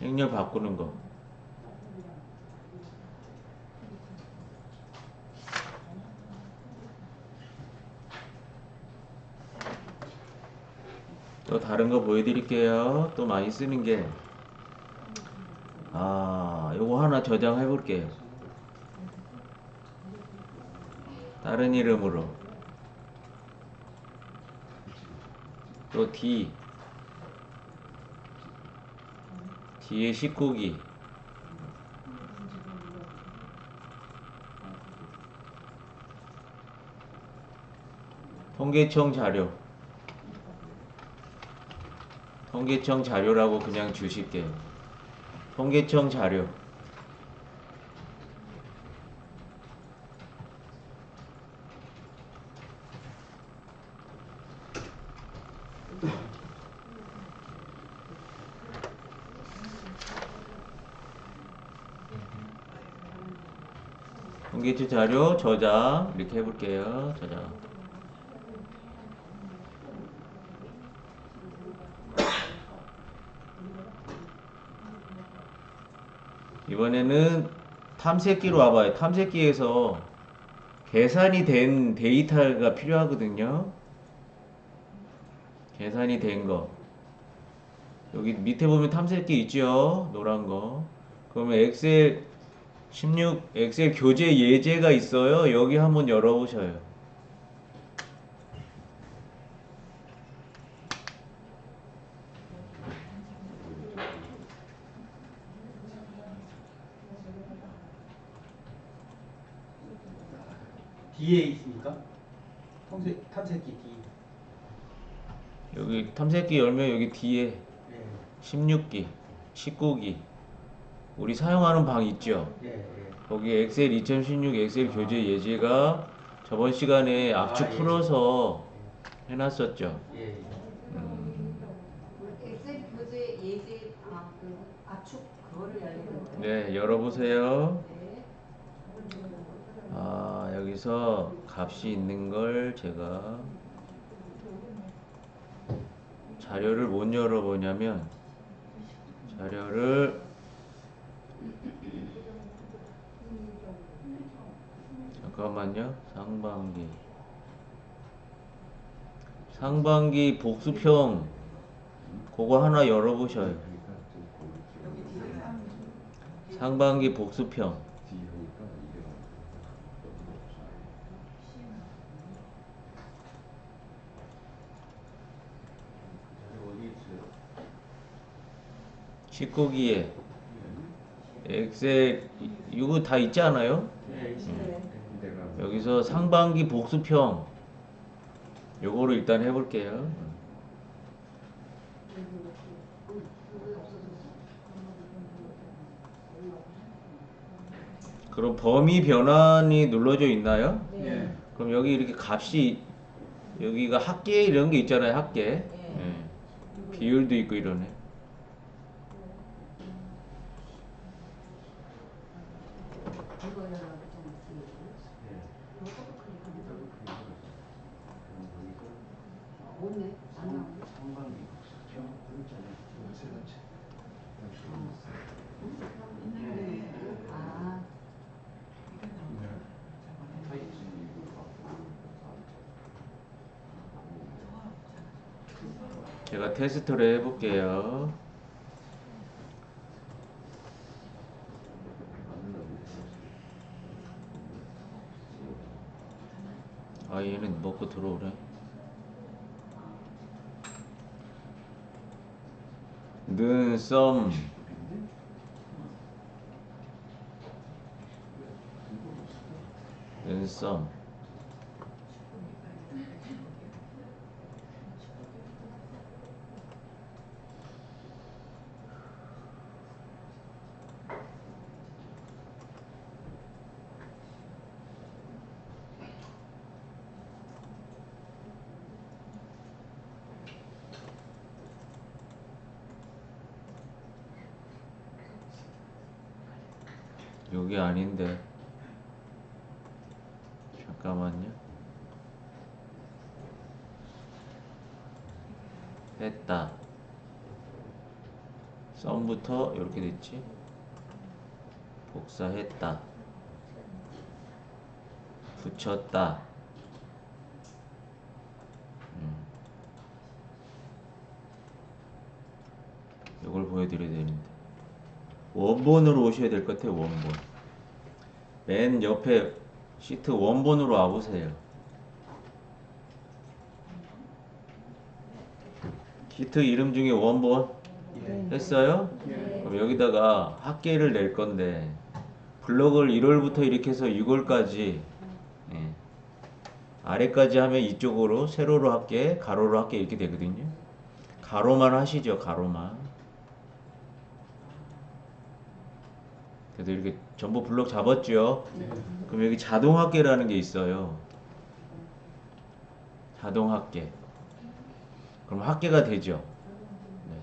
[SPEAKER 1] 행렬 바꾸는 거. 또 다른 거 보여드릴게요. 또 많이 쓰는 게, 요거 하나 저장해 볼게요. 다른 이름으로. 또 D에 19기. 통계청 자료. 통계청 자료라고 그냥 주실게요. 통계청 자료. 통계청 자료 저장 이렇게 해볼게요. 저장. 이번에는 탐색기로 와봐요. 탐색기에서 계산이 된 데이터가 필요하거든요. 계산이 된 거. 여기 밑에 보면 탐색기 있죠? 노란 거. 그러면 엑셀 16, 엑셀 교재 예제가 있어요. 여기 한번 열어보셔요.
[SPEAKER 5] D에 있습니까? 탐색기 D.
[SPEAKER 1] 여기 탐색기 열면 여기 뒤에
[SPEAKER 5] 예,
[SPEAKER 1] 16기, 19기 우리 사용하는 방 있죠?
[SPEAKER 5] 예, 예.
[SPEAKER 1] 거기 엑셀 2016 엑셀 교재 예제가 저번 시간에 압축
[SPEAKER 5] 예.
[SPEAKER 1] 풀어서 해놨었죠.
[SPEAKER 5] 예, 예.
[SPEAKER 4] 엑셀 교재 예제 그 압축 그거를 열리는 거예요.
[SPEAKER 1] 네, 열어보세요.
[SPEAKER 4] 네.
[SPEAKER 1] 여기서 값이 있는 걸 제가 자료를 못 열어보냐면 자료를 잠깐만요. 상반기 복수평 그거 하나 열어보셔요. 상반기 복수평.
[SPEAKER 3] 어디 있어요?
[SPEAKER 1] 19기에 엑셀 이거 다 있지 않아요?
[SPEAKER 5] 예, 있습니다.
[SPEAKER 3] 내가
[SPEAKER 1] 여기서 상반기 복수평 요거를 일단 해볼게요. 그럼 범위 변환이 눌러져 있나요?
[SPEAKER 5] 예.
[SPEAKER 1] 그럼 여기 이렇게 값이 여기가 합계 이런 게 있잖아요. 합계. 예. 비율도 있고 이러네.
[SPEAKER 4] 이거 열어보자. 없네. 안 나오네.
[SPEAKER 3] 상반기 수평 그렇잖아요. 세 가지.
[SPEAKER 4] 아,
[SPEAKER 1] 제가 테스트를 해볼게요. 아, 얘는 먹고 들어오래. 눈썹 눈썹 여기 아닌데 잠깐만요. 했다. 썸부터 이렇게 됐지. 복사했다. 붙였다. 이걸 보여드려야 되는데 원본으로 오셔야 될 것 같아요. 원본. 맨 옆에 시트 원본으로 와보세요. 시트 이름 중에 원본 했어요? 그럼 여기다가 합계를 낼 건데 블럭을 1월부터 이렇게 해서 6월까지 아래까지 하면 이쪽으로 세로로 합계, 가로로 합계 이렇게 되거든요. 가로만 하시죠. 가로만. 그래서 이렇게 전부 블럭 잡았죠. 그럼 여기 자동 합계라는 게 있어요. 자동 합계. 그럼 합계가 되죠. 네.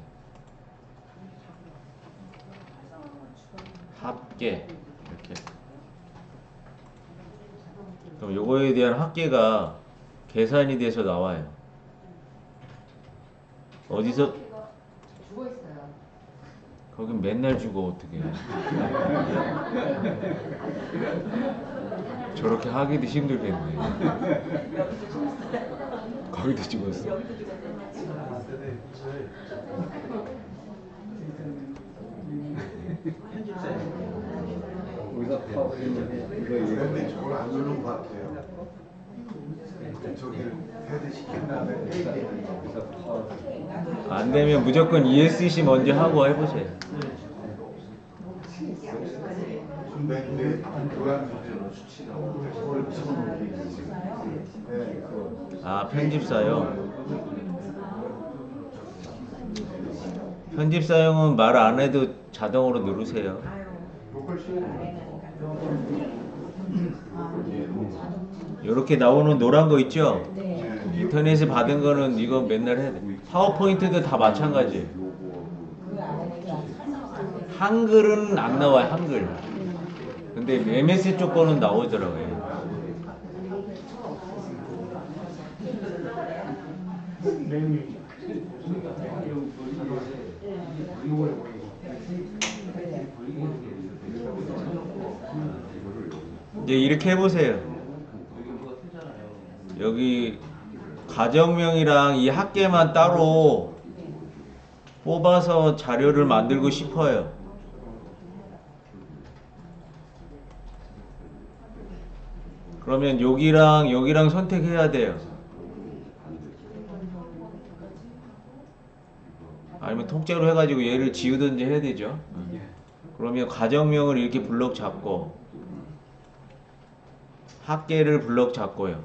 [SPEAKER 1] 합계 이렇게. 그럼 요거에 대한 합계가 계산이 돼서 나와요. 어디서?
[SPEAKER 4] 죽어 있어요.
[SPEAKER 1] 거긴 맨날 죽어 어떻게? 저렇게 하기도 힘들겠네. 거기도 죽었어.
[SPEAKER 3] 우리가 그런데 저걸 안 누른 것 같아요. 저기를 헤드 시킨 다음에
[SPEAKER 1] 안 되면 무조건 ESC 먼저 하고 해보세요.
[SPEAKER 3] 근데 교양 문제로 수치가 그걸 집어넣는 게 있어요.
[SPEAKER 1] 아, 편집사용. 편집사용은 말 안 해도 자동으로 누르세요. 이렇게 나오는 노란 거 있죠? 인터넷에 받은 거는 이거 맨날 해야 돼. 파워포인트도 다 마찬가지. 한글은 안 나와요, 한글. 근데 MS 쪽 거는 나오더라고요. 이제 이렇게 해보세요. 여기 가정명이랑 이 합계만 따로 뽑아서 자료를 만들고 싶어요. 그러면 여기랑 여기랑 선택해야 돼요. 아니면 통째로 해가지고 얘를 지우든지 해야 되죠. 그러면 가정명을 이렇게 블럭 잡고 합계를 블럭 잡고요.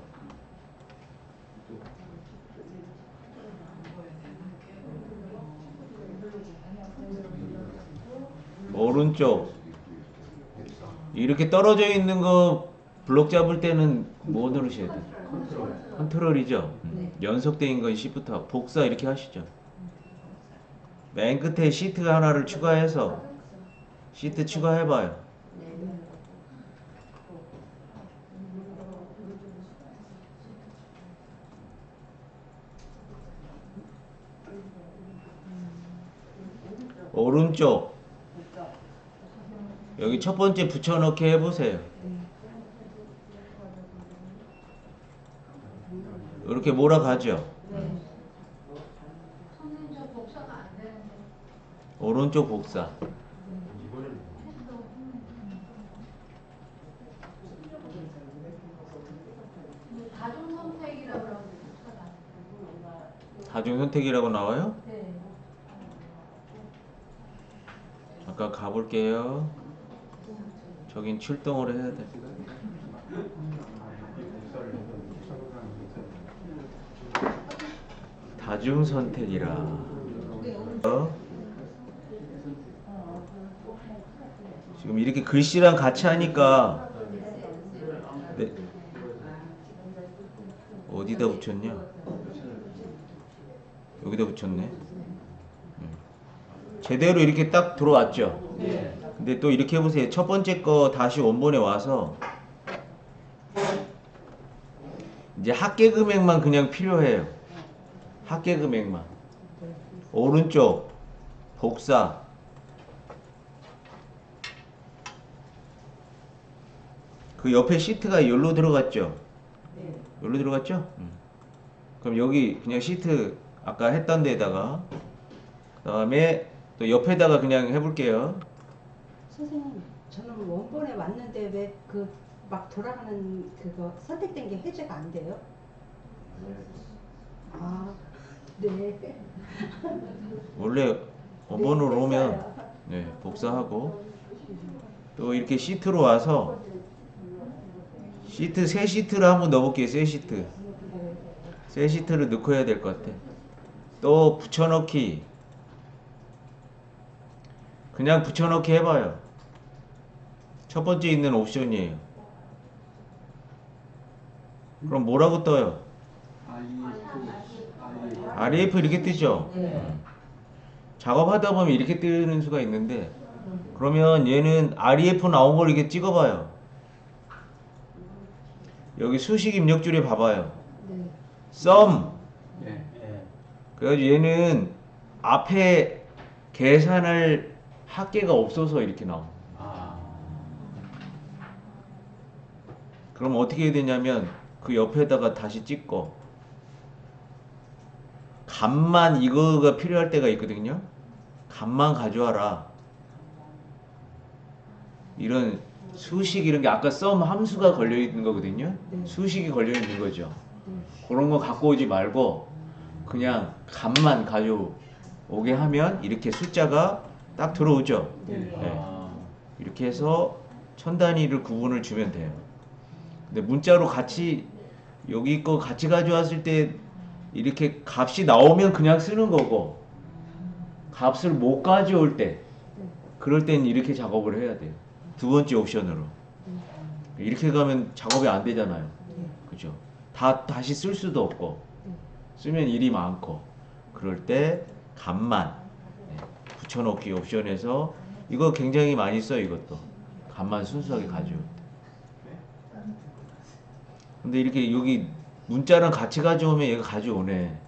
[SPEAKER 1] 오른쪽 이렇게 떨어져 있는 거 블럭 잡을 때는 뭐 누르셔야 돼요? 컨트롤이죠. 연속된 건 Shift하고 복사 이렇게 하시죠. 맨 끝에 시트 하나를 추가해서 시트 추가해봐요. 오른쪽 여기 첫 번째 붙여넣기 해보세요. 이렇게 몰아가죠.
[SPEAKER 4] 선생님 저 복사가 안 되는데.
[SPEAKER 1] 오른쪽 복사.
[SPEAKER 4] 다중
[SPEAKER 1] 다중 선택이라고 나와요?
[SPEAKER 2] 네.
[SPEAKER 1] 잠깐 가볼게요. 저긴 출동을 해야 돼. 다중 선택이라. 지금 이렇게 글씨랑 같이 하니까 네. 어디다 붙였냐? 여기다 붙였네. 제대로 이렇게 딱 들어왔죠? 근데 또 이렇게 해보세요. 첫 번째 거 다시 원본에 와서 이제 합계 금액만 그냥 필요해요. 합계 금액만. 오른쪽 복사. 그 옆에 시트가 여기로 들어갔죠? 여기로 들어갔죠? 그럼 여기 그냥 시트 아까 했던 데다가 그 다음에 또 옆에다가 그냥 해볼게요.
[SPEAKER 2] 선생님, 저는 원본에 왔는데 왜 그 막 돌아가는 그거 선택된 게 해제가 안 돼요? 아, 네.
[SPEAKER 1] 원래 원본으로 오면 네, 복사하고 또 이렇게 시트로 와서 시트 새 시트를 한번 넣어볼게요. 새 시트. 새 시트를 넣고 해야 될 것 같아. 또 붙여넣기. 그냥 붙여넣기 해봐요. 첫 번째 있는 옵션이에요. 그럼 뭐라고 떠요? REF 이렇게 뜨죠? 작업하다 보면 이렇게 뜨는 수가 있는데 그러면 얘는 REF 나온 걸 이렇게 찍어봐요. 여기 수식 입력줄에 봐봐요. sum. 그래가지고 얘는 앞에 계산할 합계가 없어서 이렇게 나와. 그럼 어떻게 해야 되냐면 그 옆에다가 다시 찍고 값만 이거가 필요할 때가 있거든요. 값만 가져와라. 이런 수식 이런 게 아까 sum 함수가 걸려 있는 거거든요. 수식이 걸려 있는 거죠. 그런 거 갖고 오지 말고 그냥 값만 가져오게 하면 이렇게 숫자가 딱 들어오죠. 네. 이렇게 해서 천 단위를 구분을 주면 돼요. 근데 문자로 같이 여기 거 같이 가져왔을 때 이렇게 값이 나오면 그냥 쓰는 거고 값을 못 가져올 때 그럴 땐 이렇게 작업을 해야 돼요. 두 번째 옵션으로. 이렇게 가면 작업이 안 되잖아요. 그죠? 다시 쓸 수도 없고 쓰면 일이 많고 그럴 때 값만 붙여넣기 옵션에서 이거 굉장히 많이 써요. 이것도 값만 순수하게 가져올 때. 근데 이렇게 여기 문자랑 같이 가져오면 얘가 가져오네.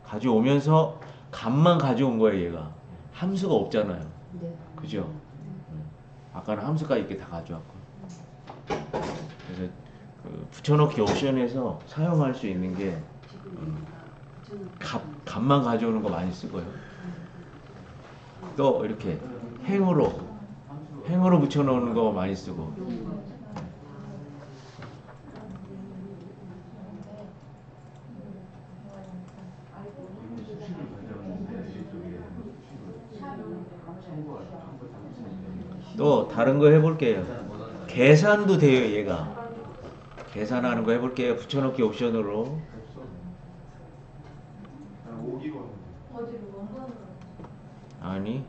[SPEAKER 1] 가져오면서 값만 가져온 거예요. 얘가 함수가 없잖아요. 그죠? 아까는 함수가 이렇게 다 가져왔고. 그래서 그 붙여넣기 옵션에서 사용할 수 있는 게 값만 가져오는 거 많이 쓰고요. 또 이렇게 행으로 붙여넣는 거 많이 쓰고. 또 다른 거 해볼게요. 계산도 돼요. 얘가 계산하는 거 해볼게요. 붙여넣기 옵션으로. 아니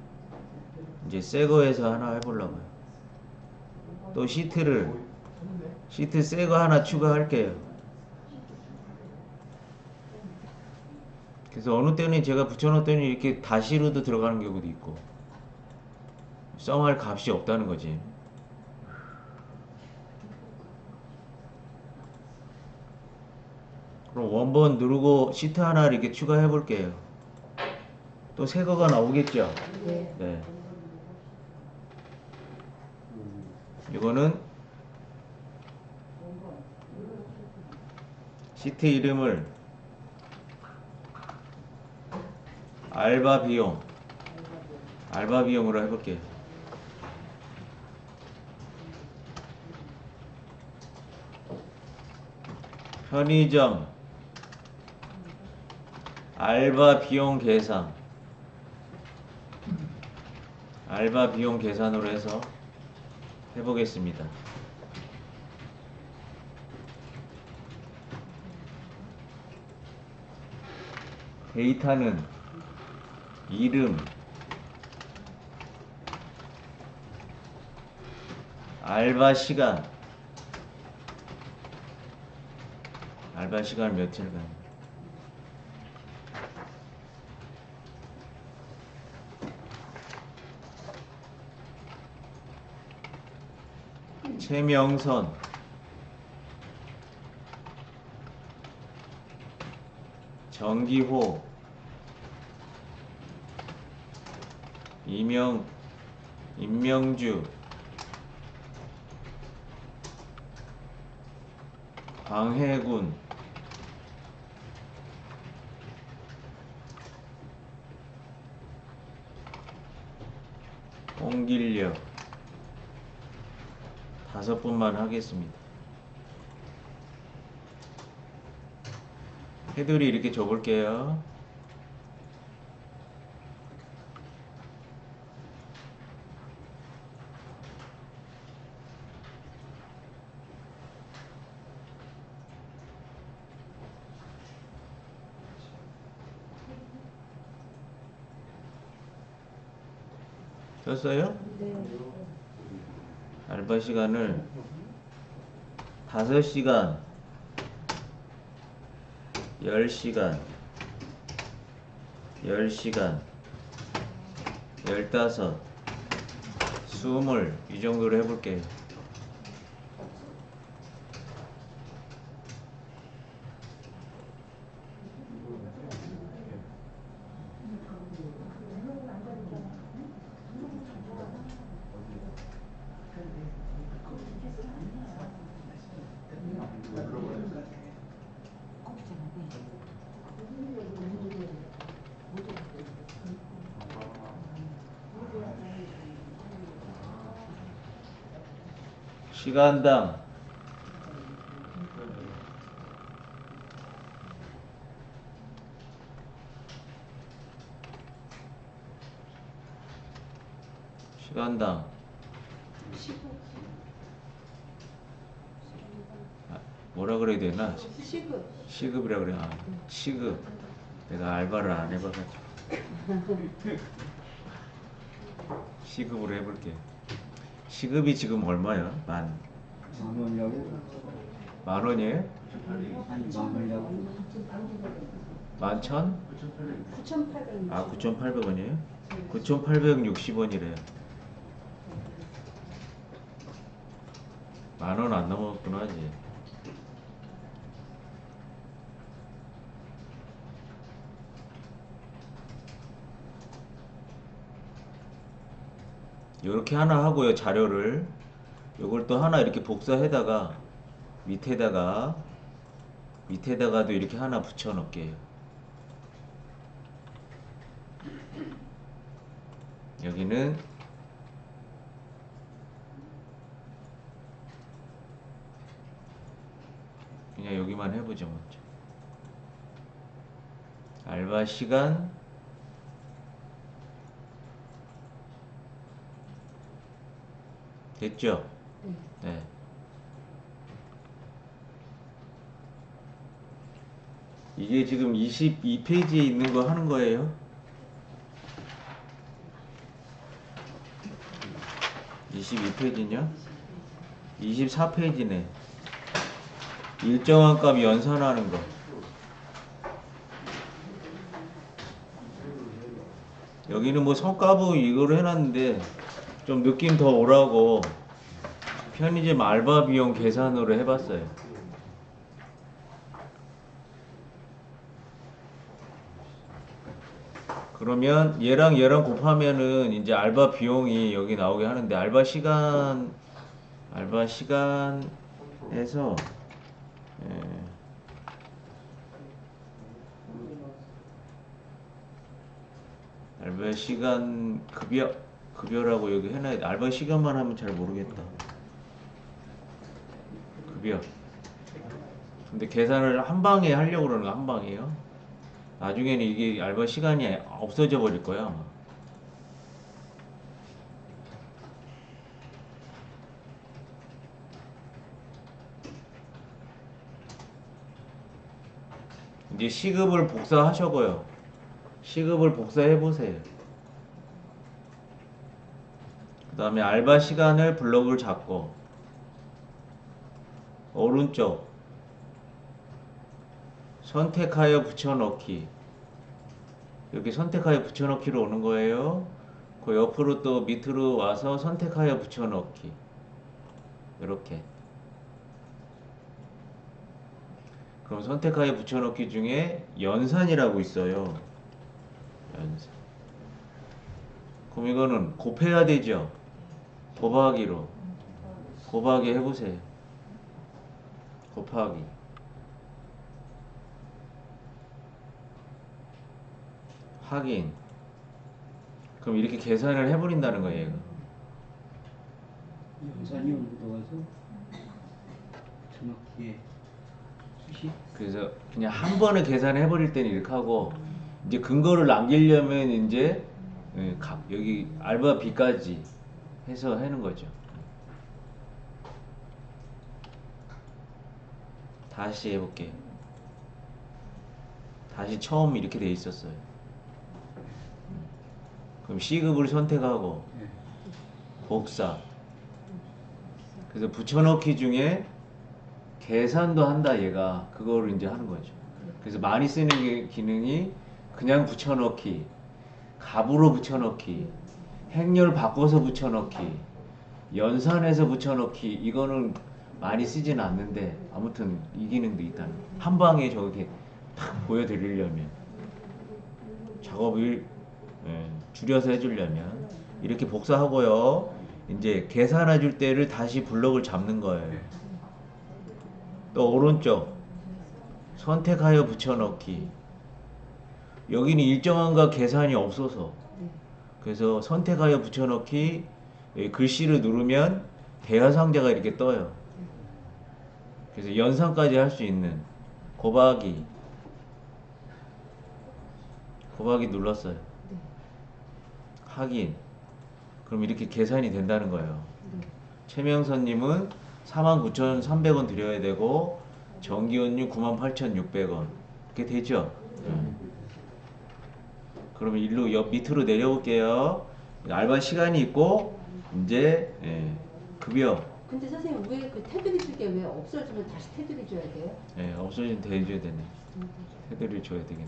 [SPEAKER 1] 이제 새 거에서 하나 해보려고요. 또 시트 새 거 하나 추가할게요. 그래서 어느 때는 제가 붙여놨더니 이렇게 다시로도 들어가는 경우도 있고 썸할 값이 없다는 거지. 그럼 원본 누르고 시트 하나 이렇게 추가해 볼게요. 또 새 거가 나오겠죠? 네. 이거는 시트 이름을 알바 비용으로 해볼게요. 편의점 알바 비용 계산. 알바 비용 계산으로 해서 해보겠습니다. 데이터는 이름, 알바 시간, 알바 시간 며칠간, 최명선, 정기호, 임명주, 광해군, 옹길력 5분만 하겠습니다. 테두리 이렇게 줘볼게요. 떴어요?
[SPEAKER 2] 네.
[SPEAKER 1] 알바 시간을 5시간, 10시간, 10시간, 15, 20 이 정도로 해볼게요. 시간당 뭐라 그래야 되나? 시급이라 그래. 시급. 내가 알바를 안 해봐가지고 시급으로 해볼게. 시급이 지금 얼마야?
[SPEAKER 5] 만 원이라고?
[SPEAKER 1] 10,000원이에요?
[SPEAKER 5] 아니 만 원이라고?
[SPEAKER 1] 11,000?
[SPEAKER 2] 9,800.
[SPEAKER 1] 9,800원이에요? 9,860원이래요. 10,000원 안 넘었구나, 이제. 요렇게 하나 하고요, 자료를. 요걸 또 하나 이렇게 복사해다가 밑에다가도 이렇게 하나 붙여 놓을게요. 여기는 그냥 여기만 해보죠, 먼저. 알바 시간 됐죠? 네. 이게 지금 22페이지에 있는 거 하는 거예요? 22페이지냐? 24페이지네. 일정한 값 연산하는 거. 여기는 뭐 성과부 이거로 해놨는데 좀 느낌 더 오라고 편의점 알바 비용 계산으로 해봤어요. 그러면 얘랑 곱하면은 이제 알바 비용이 여기 나오게 하는데 알바 시간에서 알바 시간 급여라고 여기 해놔야 돼. 알바 시간만 하면 잘 모르겠다. 급여. 근데 계산을 한 방에 하려고 그러는 거 한 방이에요. 나중에는 이게 알바 시간이 없어져 버릴 거야 아마. 이제 시급을 복사하셔고요. 시급을 복사해 보세요. 그 다음에 알바 시간을 블럭을 잡고 오른쪽 선택하여 붙여넣기, 여기 선택하여 붙여넣기로 오는 거예요. 그 옆으로 또 밑으로 와서 선택하여 붙여넣기, 이렇게. 그럼 선택하여 붙여넣기 중에 연산이라고 있어요. 연산. 그럼 이거는 곱해야 되죠. 곱하기로. 곱하기 해보세요. 곱하기. 확인. 그럼 이렇게 계산을 해버린다는 거예요, 얘가.
[SPEAKER 5] 연산이 옮겨가서 정확히 수식.
[SPEAKER 1] 그래서 그냥 한 번에 계산을 해버릴 때는 이렇게 하고, 이제 근거를 남기려면 이제 여기 알바 B까지 해서 하는 거죠. 다시 해볼게요. 다시 처음 이렇게 돼 있었어요. 그럼 C급을 선택하고
[SPEAKER 5] 예.
[SPEAKER 1] 복사. 그래서 붙여넣기 중에 계산도 한다 얘가. 그거를 이제 하는 거죠. 그래서 많이 쓰는 기능이 그냥 붙여넣기, 값으로 붙여넣기, 행렬 바꿔서 붙여넣기, 연산해서 붙여넣기. 이거는 많이 쓰지는 않는데 아무튼 이 기능도 있다는 거예요. 한 방에 저렇게 탁 보여드리려면, 작업을 줄여서 해주려면 이렇게 복사하고요. 이제 계산해 줄 때를 다시 블럭을 잡는 거예요. 또 오른쪽 선택하여 붙여넣기. 여기는 일정한가 계산이 없어서, 그래서 선택하여 붙여넣기, 여기 글씨를 누르면 대화상자가 이렇게 떠요. 그래서 연산까지 할 수 있는 곱하기 눌렀어요. 확인. 그럼 이렇게 계산이 된다는 거예요. 최명선님은 49,300원 드려야 되고 전기요금 98,600원. 이렇게 되죠? 그러면 일로 옆 밑으로 내려볼게요. 알바 시간이 있고 이제 급여.
[SPEAKER 2] 근데 선생님 왜 그 테두리 줄게 왜 없어지면 다시 테두리 줘야 돼요?
[SPEAKER 1] 없어지면 대줘야 되네. 테두리 줘야 되겠네.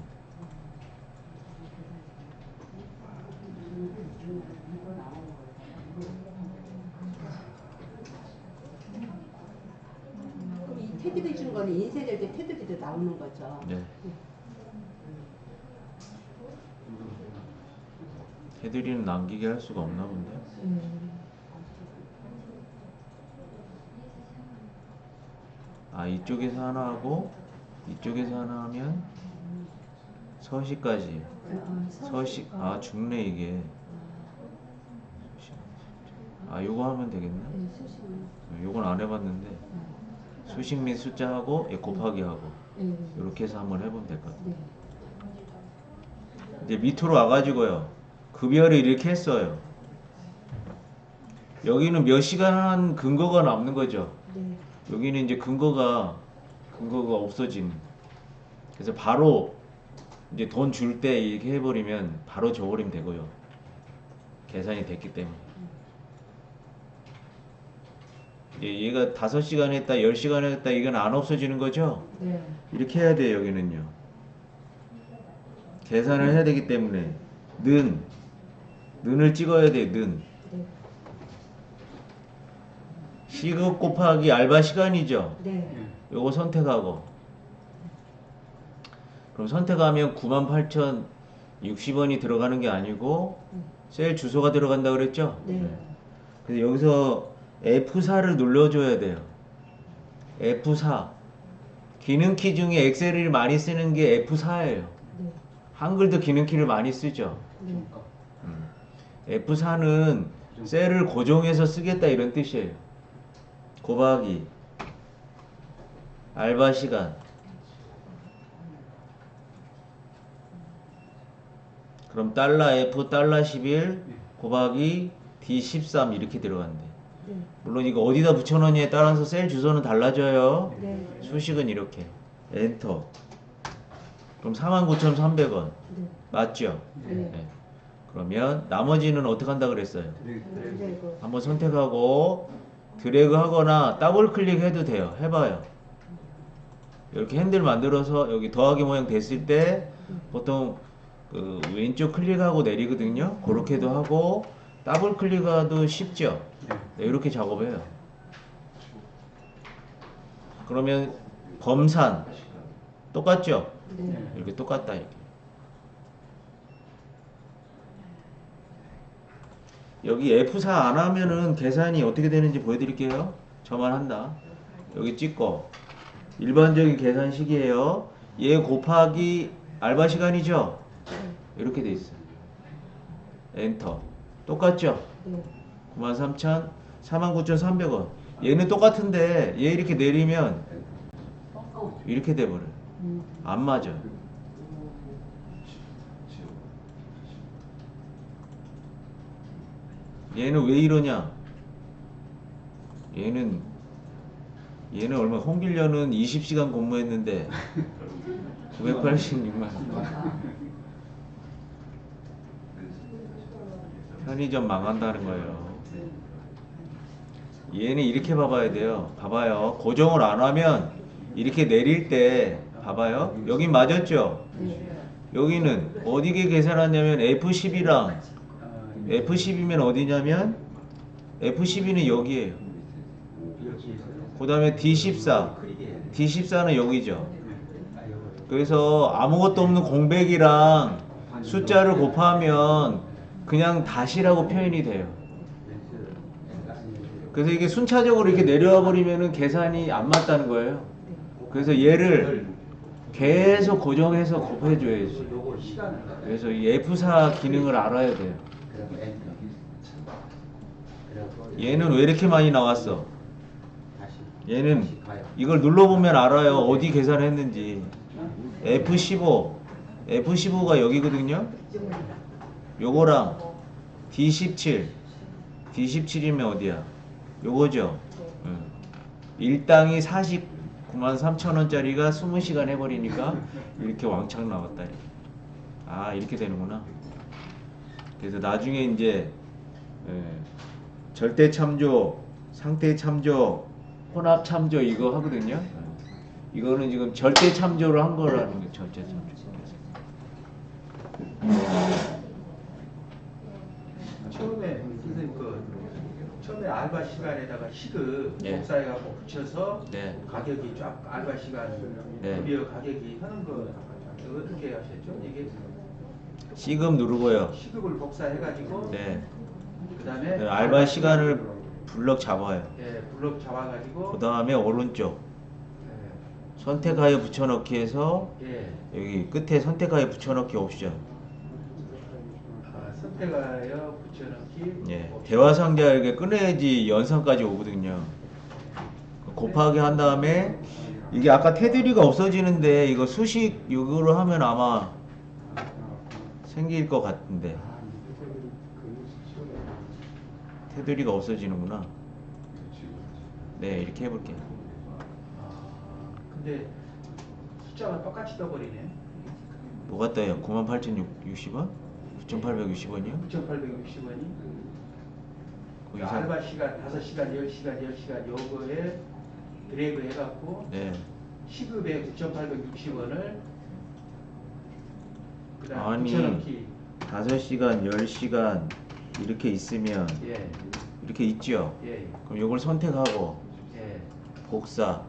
[SPEAKER 2] 그럼 이 테두리 준 거는 인쇄될 때 테두리도 나오는 거죠?
[SPEAKER 1] 네. 테두리는 남기게 할 수가 없나 본데요. 이쪽에서 하나 하고 이쪽에서 하나 하면 서식까지. 서식. 죽네 이게. 요거 하면 되겠네. 요건 안 해봤는데 수식 및 숫자하고 곱하기 하고 이렇게 해서 한번 해보면 될 것 같아요. 이제 밑으로 와가지고요, 급여를 이렇게 했어요. 여기는 몇 시간 한 근거가 남는 거죠. 여기는 이제 근거가 없어진. 그래서 바로 이제 돈 줄 때 이렇게 해버리면 바로 줘버리면 되고요. 계산이 됐기 때문에. 얘가 5시간 했다, 10시간 했다, 이건 안 없어지는 거죠?
[SPEAKER 2] 네.
[SPEAKER 1] 이렇게 해야 돼요, 여기는요. 계산을 해야 되기 때문에 는을 찍어야 돼요, 는. 시급 곱하기 알바 시간이죠?
[SPEAKER 2] 네.
[SPEAKER 1] 요거 선택하고. 그럼 선택하면 98,060원이 들어가는 게 아니고 셀 주소가 들어간다 그랬죠?
[SPEAKER 2] 네.
[SPEAKER 1] 그래서 여기서 F4를 눌러줘야 돼요. F4. 기능키 중에 엑셀을 많이 쓰는 게 F4예요.
[SPEAKER 2] 네.
[SPEAKER 1] 한글도 기능키를 많이 쓰죠.
[SPEAKER 2] 네.
[SPEAKER 1] F4는 셀을 고정해서 쓰겠다 이런 뜻이에요. 곱하기 알바 시간 그럼 달러 F 달러 11 곱하기 D13 이렇게 들어간대.
[SPEAKER 2] 네.
[SPEAKER 1] 물론 이거 어디다 붙여넣느냐에 따라서 셀 주소는 달라져요.
[SPEAKER 2] 네.
[SPEAKER 1] 수식은 이렇게. 엔터. 그럼 49,300원.
[SPEAKER 2] 네.
[SPEAKER 1] 맞죠?
[SPEAKER 2] 네.
[SPEAKER 1] 네. 그러면 나머지는 어떻게 한다 그랬어요?
[SPEAKER 2] 그리고
[SPEAKER 1] 한번 선택하고 드래그 하거나 더블 클릭해도 돼요. 해봐요. 이렇게 핸들 만들어서 여기 더하기 모양 됐을 때 보통 그 왼쪽 클릭하고 내리거든요. 그렇게도 하고 더블 클릭해도 쉽죠. 네, 이렇게 작업해요. 그러면 검산 똑같죠?
[SPEAKER 2] 네.
[SPEAKER 1] 이렇게 똑같다 이렇게. 여기 F4 안 하면은 계산이 어떻게 되는지 보여드릴게요. 저만 한다. 여기 찍고 일반적인 계산식이에요. 얘 곱하기 알바 시간이죠? 이렇게 돼 있어요. 엔터. 똑같죠?
[SPEAKER 2] 네.
[SPEAKER 1] 93,000, 49,300원. 얘는 똑같은데 얘 이렇게 내리면 이렇게 돼버려. 안 맞아. 얘는 왜 이러냐? 얘는 얼마? 홍길련은 20시간 근무했는데 986만 원. 편의점 망한다는 거예요. 얘는 이렇게 봐봐야 돼요. 봐봐요. 고정을 안 하면 이렇게 내릴 때 봐봐요. 여긴 맞았죠? 여기는 어디게 계산하냐면 F10이랑 F10이면 어디냐면 F12는 여기에요. 그 다음에 D14는 여기죠. 그래서 아무것도 없는 공백이랑 숫자를 곱하면 그냥 다시라고 표현이 돼요. 그래서 이게 순차적으로 이렇게 내려와 버리면은 계산이 안 맞다는 거예요. 그래서 얘를 계속 고정해서 곱해줘야지. 그래서 이 F4 기능을 알아야 돼요. 얘는 왜 이렇게 많이 나왔어? 얘는 이걸 눌러보면 알아요. 어디 계산했는지. F15가 여기거든요. 요거랑 D17이면 어디야? 요거죠. 일당이 493,000원짜리가 20시간 해버리니까 이렇게 왕창 나왔다. 아, 이렇게 되는구나. 그래서 나중에 이제 절대 참조, 상태 참조, 혼합 참조 이거 하거든요. 이거는 지금 절대 참조를 한 거라는 게 절대 참조.
[SPEAKER 6] 처음에 알바 시간에다가 시급 복사해갖고 붙여서 가격이 쫙 알바 시간 급여 가격이 하는 거 어떻게 하셨죠? 이게
[SPEAKER 1] 시급 누르고요.
[SPEAKER 6] 시급을 복사해가지고 그다음에
[SPEAKER 1] 알바 시간을 블럭 잡아요.
[SPEAKER 6] 블럭 잡아가지고
[SPEAKER 1] 그 다음에 오른쪽 선택하여 붙여넣기에서 여기 끝에 선택하여 붙여넣기 옵션.
[SPEAKER 6] 선택하여 붙여넣기.
[SPEAKER 1] 대화 상자 이렇게 꺼내야지 연산까지 오거든요. 곱하기 한 다음에 이게 아까 테두리가 없어지는데 이거 수식 이거로 하면 아마 생길 것 같은데 테두리가 없어지는구나. 네, 이렇게 해볼게요.
[SPEAKER 6] 근데 숫자가 똑같이 떠버리네.
[SPEAKER 1] 뭐가 떠요? 98,060원? 9,860원이요?
[SPEAKER 6] 9,860원이
[SPEAKER 1] 그
[SPEAKER 6] 알바 시간 5시간, 10시간 요거에 드래그 해갖고 시급에 9,860원을 그다음 붙여넣기
[SPEAKER 1] 5시간, 10시간 이렇게 있으면 이렇게 있죠? 그럼 이걸 선택하고 복사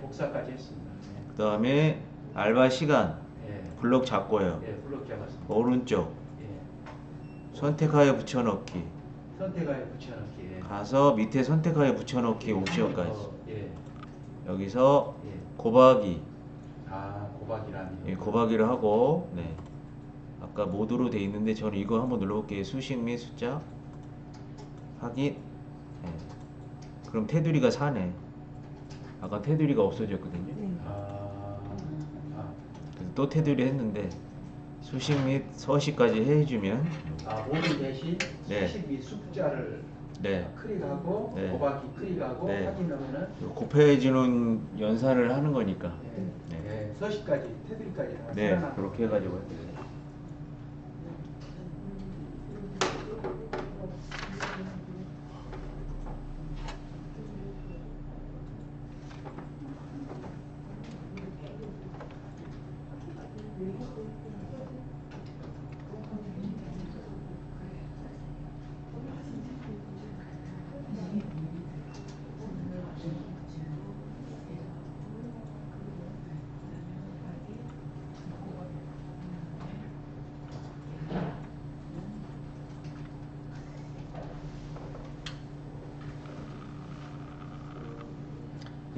[SPEAKER 6] 복사까지 했습니다.
[SPEAKER 1] 그 다음에 알바 시간 블럭 잡고요.
[SPEAKER 6] 블럭 잡았습니다.
[SPEAKER 1] 오른쪽 선택하여 붙여넣기
[SPEAKER 6] 선택하여 붙여넣기
[SPEAKER 1] 가서 밑에 선택하여 붙여넣기 옵션까지 여기서 곱하기
[SPEAKER 6] 곱하기라는
[SPEAKER 1] 곱하기를 하고 아까 모드로 돼 있는데 저는 이거 한번 눌러볼게요. 수식 및 숫자 확인. 그럼 테두리가 4네. 아까 테두리가 없어졌거든요. 그래서 또 테두리 했는데 수식 및 서식까지 해주면
[SPEAKER 6] 모든 대신
[SPEAKER 1] 네.
[SPEAKER 6] 수식 및 숫자를
[SPEAKER 1] 네.
[SPEAKER 6] 클릭하고
[SPEAKER 1] 네.
[SPEAKER 6] 곱하기 클릭하고
[SPEAKER 1] 네.
[SPEAKER 6] 확인하면은
[SPEAKER 1] 곱해주는 연산을 하는 거니까.
[SPEAKER 6] 서식까지 테두리까지 다
[SPEAKER 1] 네,
[SPEAKER 6] 살아나는
[SPEAKER 1] 그렇게 해가지고 했어요.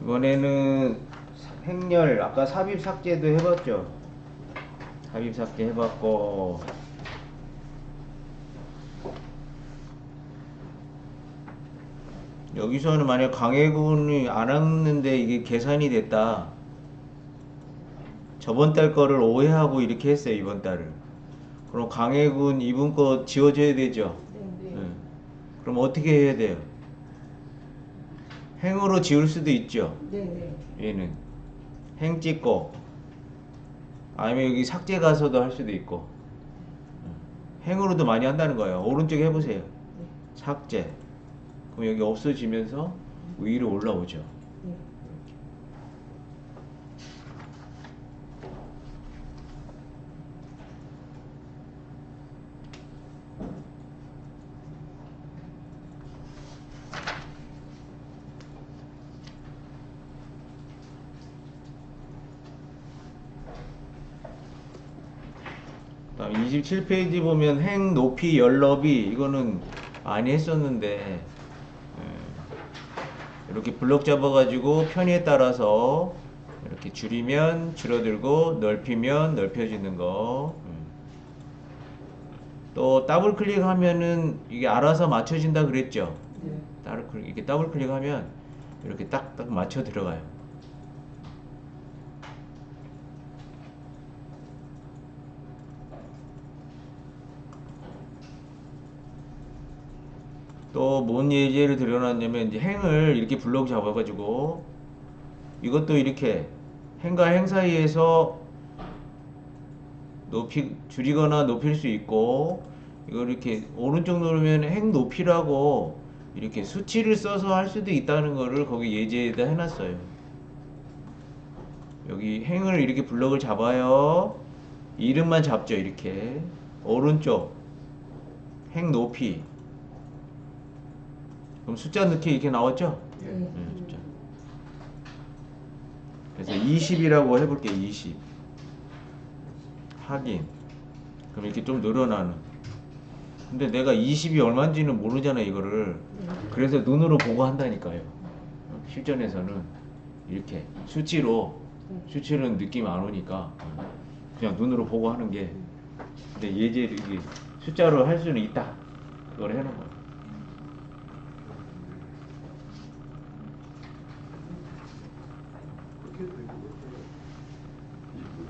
[SPEAKER 1] 이번에는 행렬, 아까 삽입 삭제도 해봤죠. 삽입 삭제 해봤고, 여기서는 만약 강해군이 안 왔는데 이게 계산이 됐다. 저번 달 거를 오해하고 이렇게 했어요, 이번 달을. 그럼 강해군 이분 거 지워줘야 되죠.
[SPEAKER 2] 네.
[SPEAKER 1] 네. 그럼 어떻게 해야 돼요? 행으로 지울 수도 있죠.
[SPEAKER 2] 네.
[SPEAKER 1] 얘는 행 찍고, 아니면 여기 삭제 가서도 할 수도 있고. 행으로도 많이 한다는 거예요. 오른쪽에 해보세요. 삭제. 그럼 여기 없어지면서 위로 올라오죠.
[SPEAKER 2] 네.
[SPEAKER 1] 다음 27페이지 보면 행 높이 열너비 이거는 많이 했었는데 이렇게 블럭 잡아가지고 편의에 따라서 이렇게 줄이면 줄어들고 넓히면 넓혀지는 거. 또 더블 클릭하면은 이게 알아서 맞춰진다 그랬죠. 이렇게 더블 클릭하면 이렇게 딱딱 맞춰 들어가요. 또 뭔 예제를 들여놨냐면 이제 행을 이렇게 블록 잡아가지고 이것도 이렇게 행과 행 사이에서 줄이거나 높일 수 있고, 이걸 이렇게 오른쪽 누르면 행 높이라고 이렇게 수치를 써서 할 수도 있다는 거를 거기 예제에다 해놨어요. 여기 행을 이렇게 블록을 잡아요. 이름만 잡죠. 이렇게 오른쪽 행 높이. 그럼 숫자 넣기 이렇게 나왔죠? 숫자. 그래서 20이라고 해볼게요. 20 확인. 그럼 이렇게 좀 늘어나는. 근데 내가 20이 얼마인지는 모르잖아 이거를. 그래서 눈으로 보고 한다니까요. 실전에서는 이렇게 수치로는 느낌 안 오니까 그냥 눈으로 보고 하는 게. 근데 예제를 이게 숫자로 할 수는 있다. 그걸 해놓은 거예요.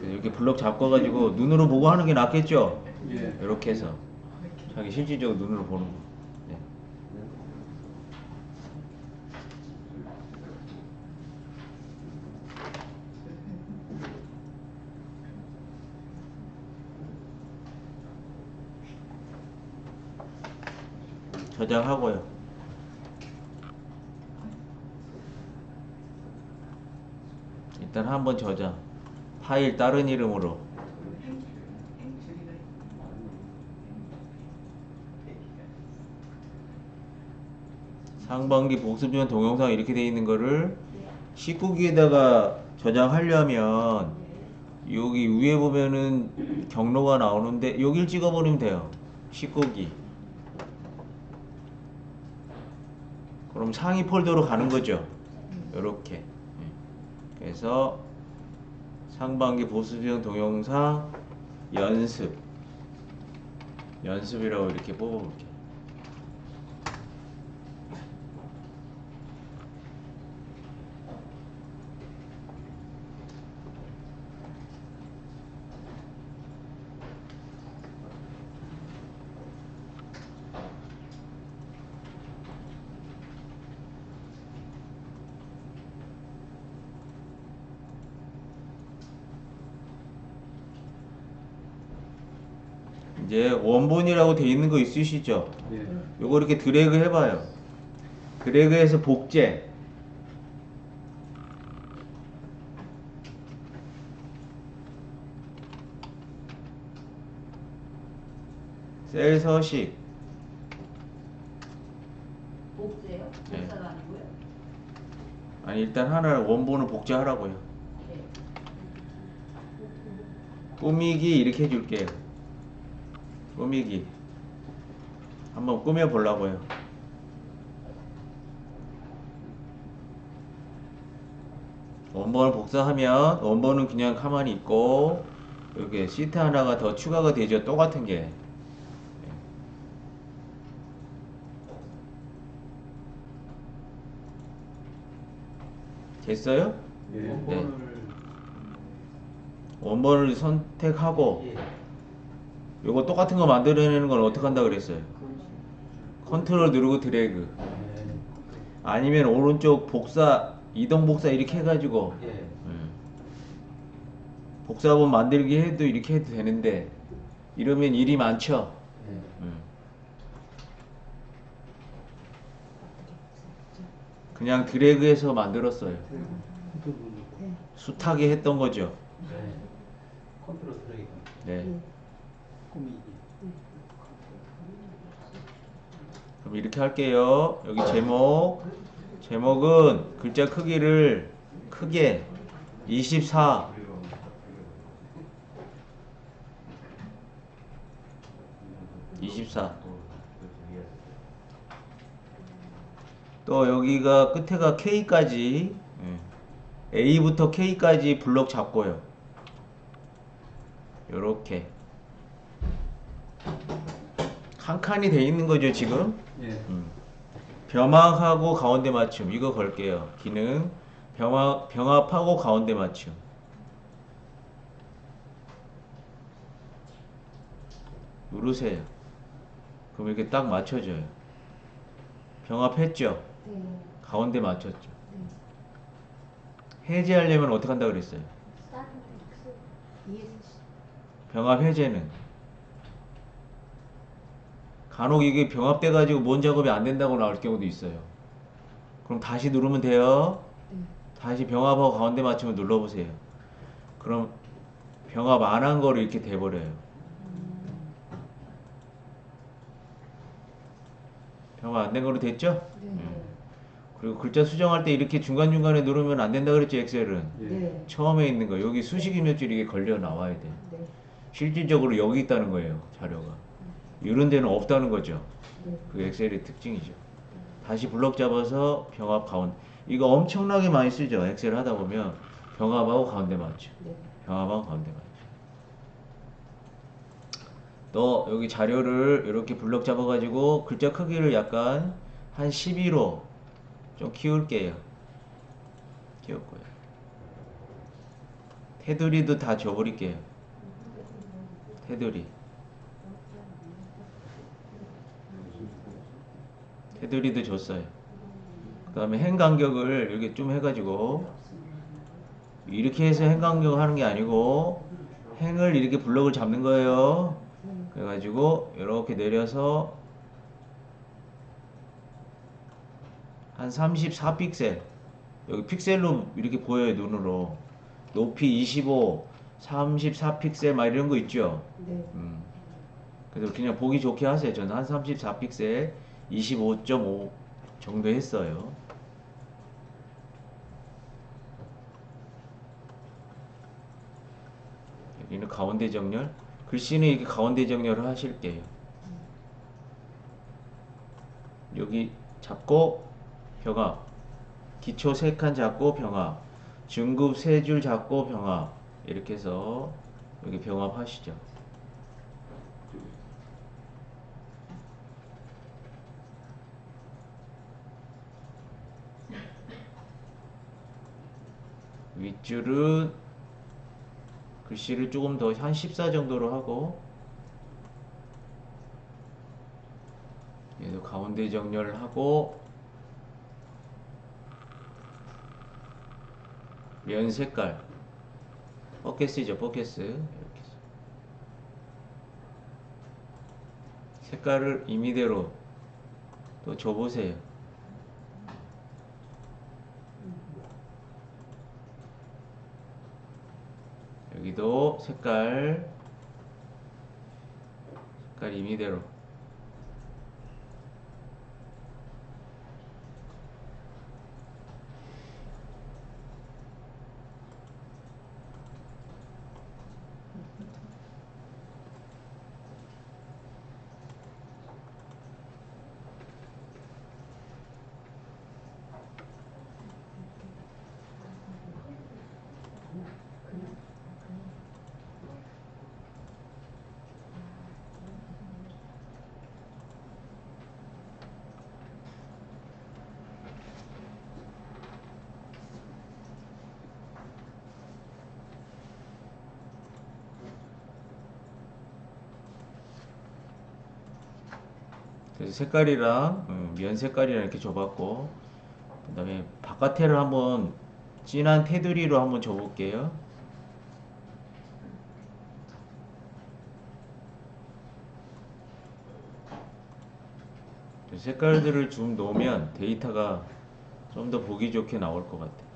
[SPEAKER 1] 이렇게 블럭 잡아가지고 눈으로 보고 하는 게 낫겠죠? 이렇게 해서 자기 실질적으로 눈으로 보는 거. 네. 저장하고요. 일단 한번 저장. 파일 다른 이름으로. 상반기 복습전 동영상 이렇게 돼 있는 거를 19기에다가 저장하려면 여기 위에 보면은 경로가 나오는데 여길 찍어버리면 돼요. 19기. 그럼 상위 폴더로 가는 거죠. 요렇게. 그래서 상반기 보습형 동영상 연습이라고 이렇게 뽑아볼게요. 이제 원본이라고 돼 있는 거 있으시죠?
[SPEAKER 5] 네.
[SPEAKER 1] 요거 이렇게 드래그 해봐요. 드래그해서 복제. 셀 서식.
[SPEAKER 4] 복제요?
[SPEAKER 1] 네.
[SPEAKER 4] 복사가 아니고요?
[SPEAKER 1] 아니 일단 하나 원본을 복제하라고요.
[SPEAKER 4] 네.
[SPEAKER 1] 꾸미기 이렇게 해줄게요. 꾸미기. 한번 꾸며 보려고요. 원본을 복사하면 원본은 그냥 가만히 있고 이렇게 시트 하나가 더 추가가 되죠. 똑같은 게. 됐어요?
[SPEAKER 5] 예.
[SPEAKER 6] 원본을
[SPEAKER 1] 원본을 선택하고
[SPEAKER 6] 예.
[SPEAKER 1] 요거 똑같은 거 만들어내는 건 어떻게 한다 그랬어요? 컨트롤 누르고 드래그.
[SPEAKER 6] 예.
[SPEAKER 1] 아니면 오른쪽 복사 이동 복사 이렇게 해가지고
[SPEAKER 6] 예.
[SPEAKER 1] 복사본 만들기 해도 이렇게 해도 되는데 이러면 일이 많죠.
[SPEAKER 6] 예.
[SPEAKER 1] 그냥 드래그해서 만들었어요.
[SPEAKER 2] 네.
[SPEAKER 1] 숱하게 했던 거죠.
[SPEAKER 6] 네. 컨트롤 들어가니까.
[SPEAKER 1] 네.
[SPEAKER 5] 꾸미기.
[SPEAKER 1] 그럼 이렇게 할게요. 여기 제목은 글자 크기를 크게 24 또 여기가 끝에가 K까지 A부터 K까지 블록 잡고요. 요렇게 한 칸이 돼 있는 거죠 지금.
[SPEAKER 5] 예.
[SPEAKER 1] 병합하고 가운데 맞춤 이거 걸게요. 기능 병합하고 가운데 맞춤. 누르세요. 그럼 이렇게 딱 맞춰져요. 병합했죠?
[SPEAKER 2] 네.
[SPEAKER 1] 가운데 맞췄죠?
[SPEAKER 2] 네.
[SPEAKER 1] 해제하려면 어떻게 한다 그랬어요?
[SPEAKER 2] 스타트 ES
[SPEAKER 1] 병합 해제는 간혹 이게 병합돼 가지고 뭔 작업이 안 된다고 나올 경우도 있어요. 그럼 다시 누르면 돼요.
[SPEAKER 2] 네.
[SPEAKER 1] 다시 병합하고 가운데 맞추면 눌러보세요. 그럼 병합 안 한 거로 이렇게 돼버려요. 병합 안 된 거로 됐죠?
[SPEAKER 2] 네.
[SPEAKER 1] 그리고 글자 수정할 때 이렇게 중간중간에 누르면 안 된다 그랬죠, 엑셀은.
[SPEAKER 5] 예.
[SPEAKER 2] 네.
[SPEAKER 1] 처음에 있는 거 여기 수식이 몇 줄 이게 걸려 나와야 돼.
[SPEAKER 2] 네.
[SPEAKER 1] 실질적으로 여기 있다는 거예요, 자료가. 이런 데는 없다는 거죠.
[SPEAKER 2] 네.
[SPEAKER 1] 그 엑셀의 특징이죠. 다시 블럭 잡아서 병합 가운데. 이거 엄청나게 많이 쓰죠. 엑셀 하다 보면 병합하고 가운데 맞죠.
[SPEAKER 2] 네.
[SPEAKER 1] 병합하고 가운데 맞죠. 또 여기 자료를 이렇게 블럭 잡아가지고 글자 크기를 약간 한 12로 좀 키울게요. 키웠고요. 테두리도 다 줘버릴게요. 테두리도 줬어요. 그 다음에 행 간격을 이렇게 좀 해가지고 이렇게 해서 행 간격 하는 게 아니고 행을 이렇게 블럭을 잡는 거예요. 그래가지고 이렇게 내려서 한 34픽셀 여기 픽셀로 이렇게 보여요. 눈으로 높이 25 34픽셀 막 이런 거 있죠.
[SPEAKER 2] 네.
[SPEAKER 1] 그래서 그냥 보기 좋게 하세요. 저는 한 34픽셀 25.5 정도 했어요. 여기는 가운데 정렬. 글씨는 이렇게 가운데 정렬을 하실게요. 여기 잡고 병합. 기초 3칸 잡고 병합. 중급 3줄 잡고 병합. 이렇게 해서 여기 병합 하시죠. 윗줄은 글씨를 조금 더 한 14 정도로 하고 얘도 가운데 정렬을 하고 면 색깔 포켓스죠. 포켓스 이렇게 해서. 색깔을 임의대로 또 줘보세요. 여기도 색깔 임의대로. 그래서 색깔이랑 면 색깔이랑 이렇게 줘봤고, 그 다음에 바깥에를 한번 진한 테두리로 한번 줘볼게요. 색깔들을 좀 놓으면 데이터가 좀 더 보기 좋게 나올 것 같아요.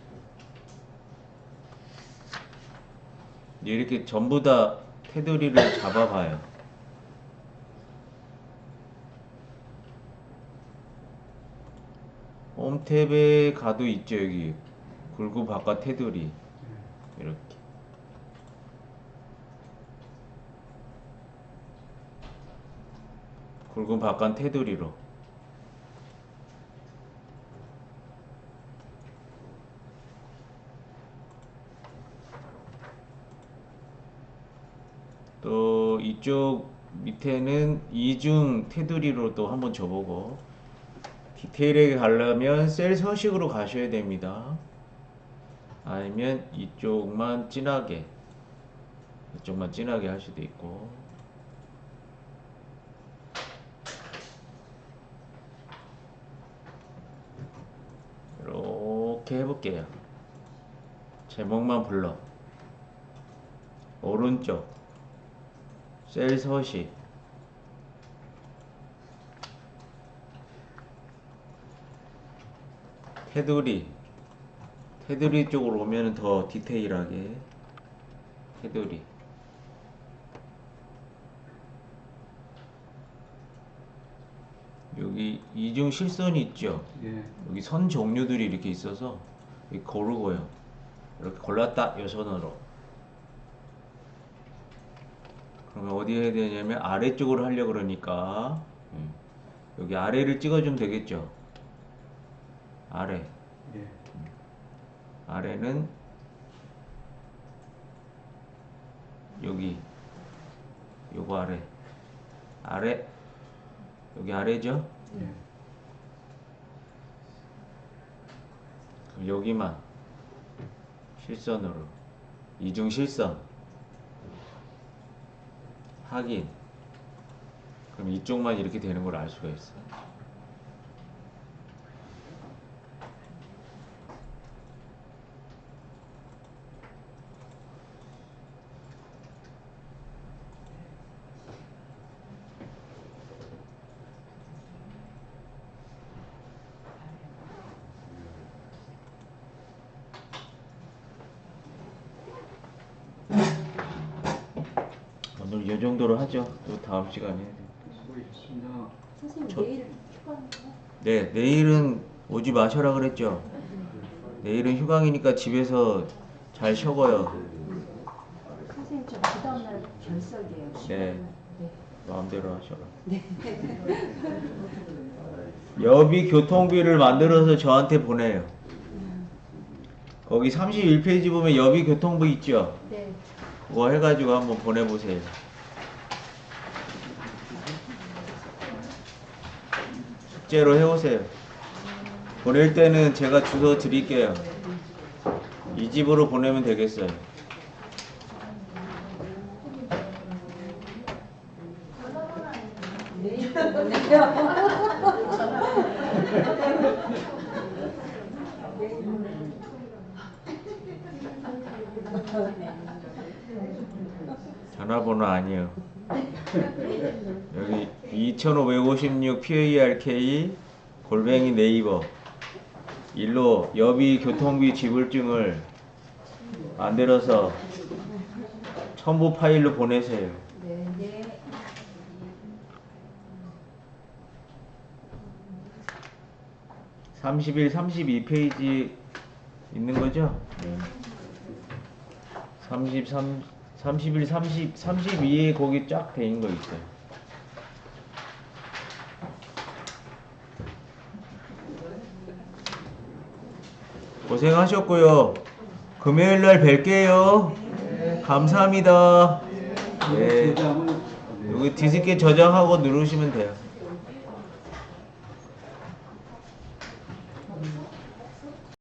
[SPEAKER 1] 이렇게 전부 다 테두리를 잡아봐요. 홈 탭에 가도 있죠. 여기 굵은 바깥 테두리 이렇게. 굵은 바깥 테두리로. 또 이쪽 밑에는 이중 테두리로 또 한번 줘보고, 디테일하게 가려면 셀 서식으로 가셔야 됩니다. 아니면 이쪽만 진하게 할 수도 있고. 이렇게 해볼게요. 제목만 불러. 오른쪽 셀 서식, 테두리 쪽으로 오면 더 디테일하게 테두리. 여기 이중 실선이 있죠.
[SPEAKER 5] 예.
[SPEAKER 1] 여기 선 종류들이 이렇게 있어서 이렇게 고르고요. 이렇게 골랐다, 요 선으로. 그러면 어디 해야 되냐면 아래쪽으로 하려고 그러니까 여기 아래를 찍어주면 되겠죠. 아래.
[SPEAKER 5] 예.
[SPEAKER 1] 아래는 여기, 요거 아래 여기 아래죠.
[SPEAKER 5] 예.
[SPEAKER 1] 그럼 여기만 실선으로 이중 실선 확인. 그럼 이쪽만 이렇게 되는 걸 알 수가 있어요. 오늘 이 정도로 하죠. 또 다음 시간에.
[SPEAKER 5] 수고하셨습니다.
[SPEAKER 2] 선생님
[SPEAKER 1] 저-
[SPEAKER 2] 내일 휴가인가요?
[SPEAKER 1] 네, 내일은 오지 마셔라 그랬죠. 내일은 휴강이니까 집에서 잘 쉬어요.
[SPEAKER 2] 선생님 저 그 다음날 결석이에요.
[SPEAKER 1] 네.
[SPEAKER 2] 네.
[SPEAKER 1] 마음대로 하셔라. 여비 교통비를 만들어서 저한테 보내요. 거기 31페이지 보면 여비 교통비 있죠.
[SPEAKER 2] 네.
[SPEAKER 1] 그거 해가지고 한번 보내보세요. 숙제로 해오세요. 보낼 때는 제가 주소 드릴게요. 이 집으로 보내면 되겠어요. 전화번호 아니요. 여기 2556 PARK 골뱅이 네이버 일로 여비 교통비 지불증을 만들어서 첨부 파일로 보내세요.
[SPEAKER 2] 네.
[SPEAKER 4] 네.
[SPEAKER 1] 31, 32페이지 있는 거죠? 33, 31, 30, 32에 거기 쫙 돼 있는 거 있어요. 고생하셨고요. 금요일 날 뵐게요. 감사합니다. 네.
[SPEAKER 5] 저장을
[SPEAKER 1] 여기 디스켓 저장하고 누르시면 돼요.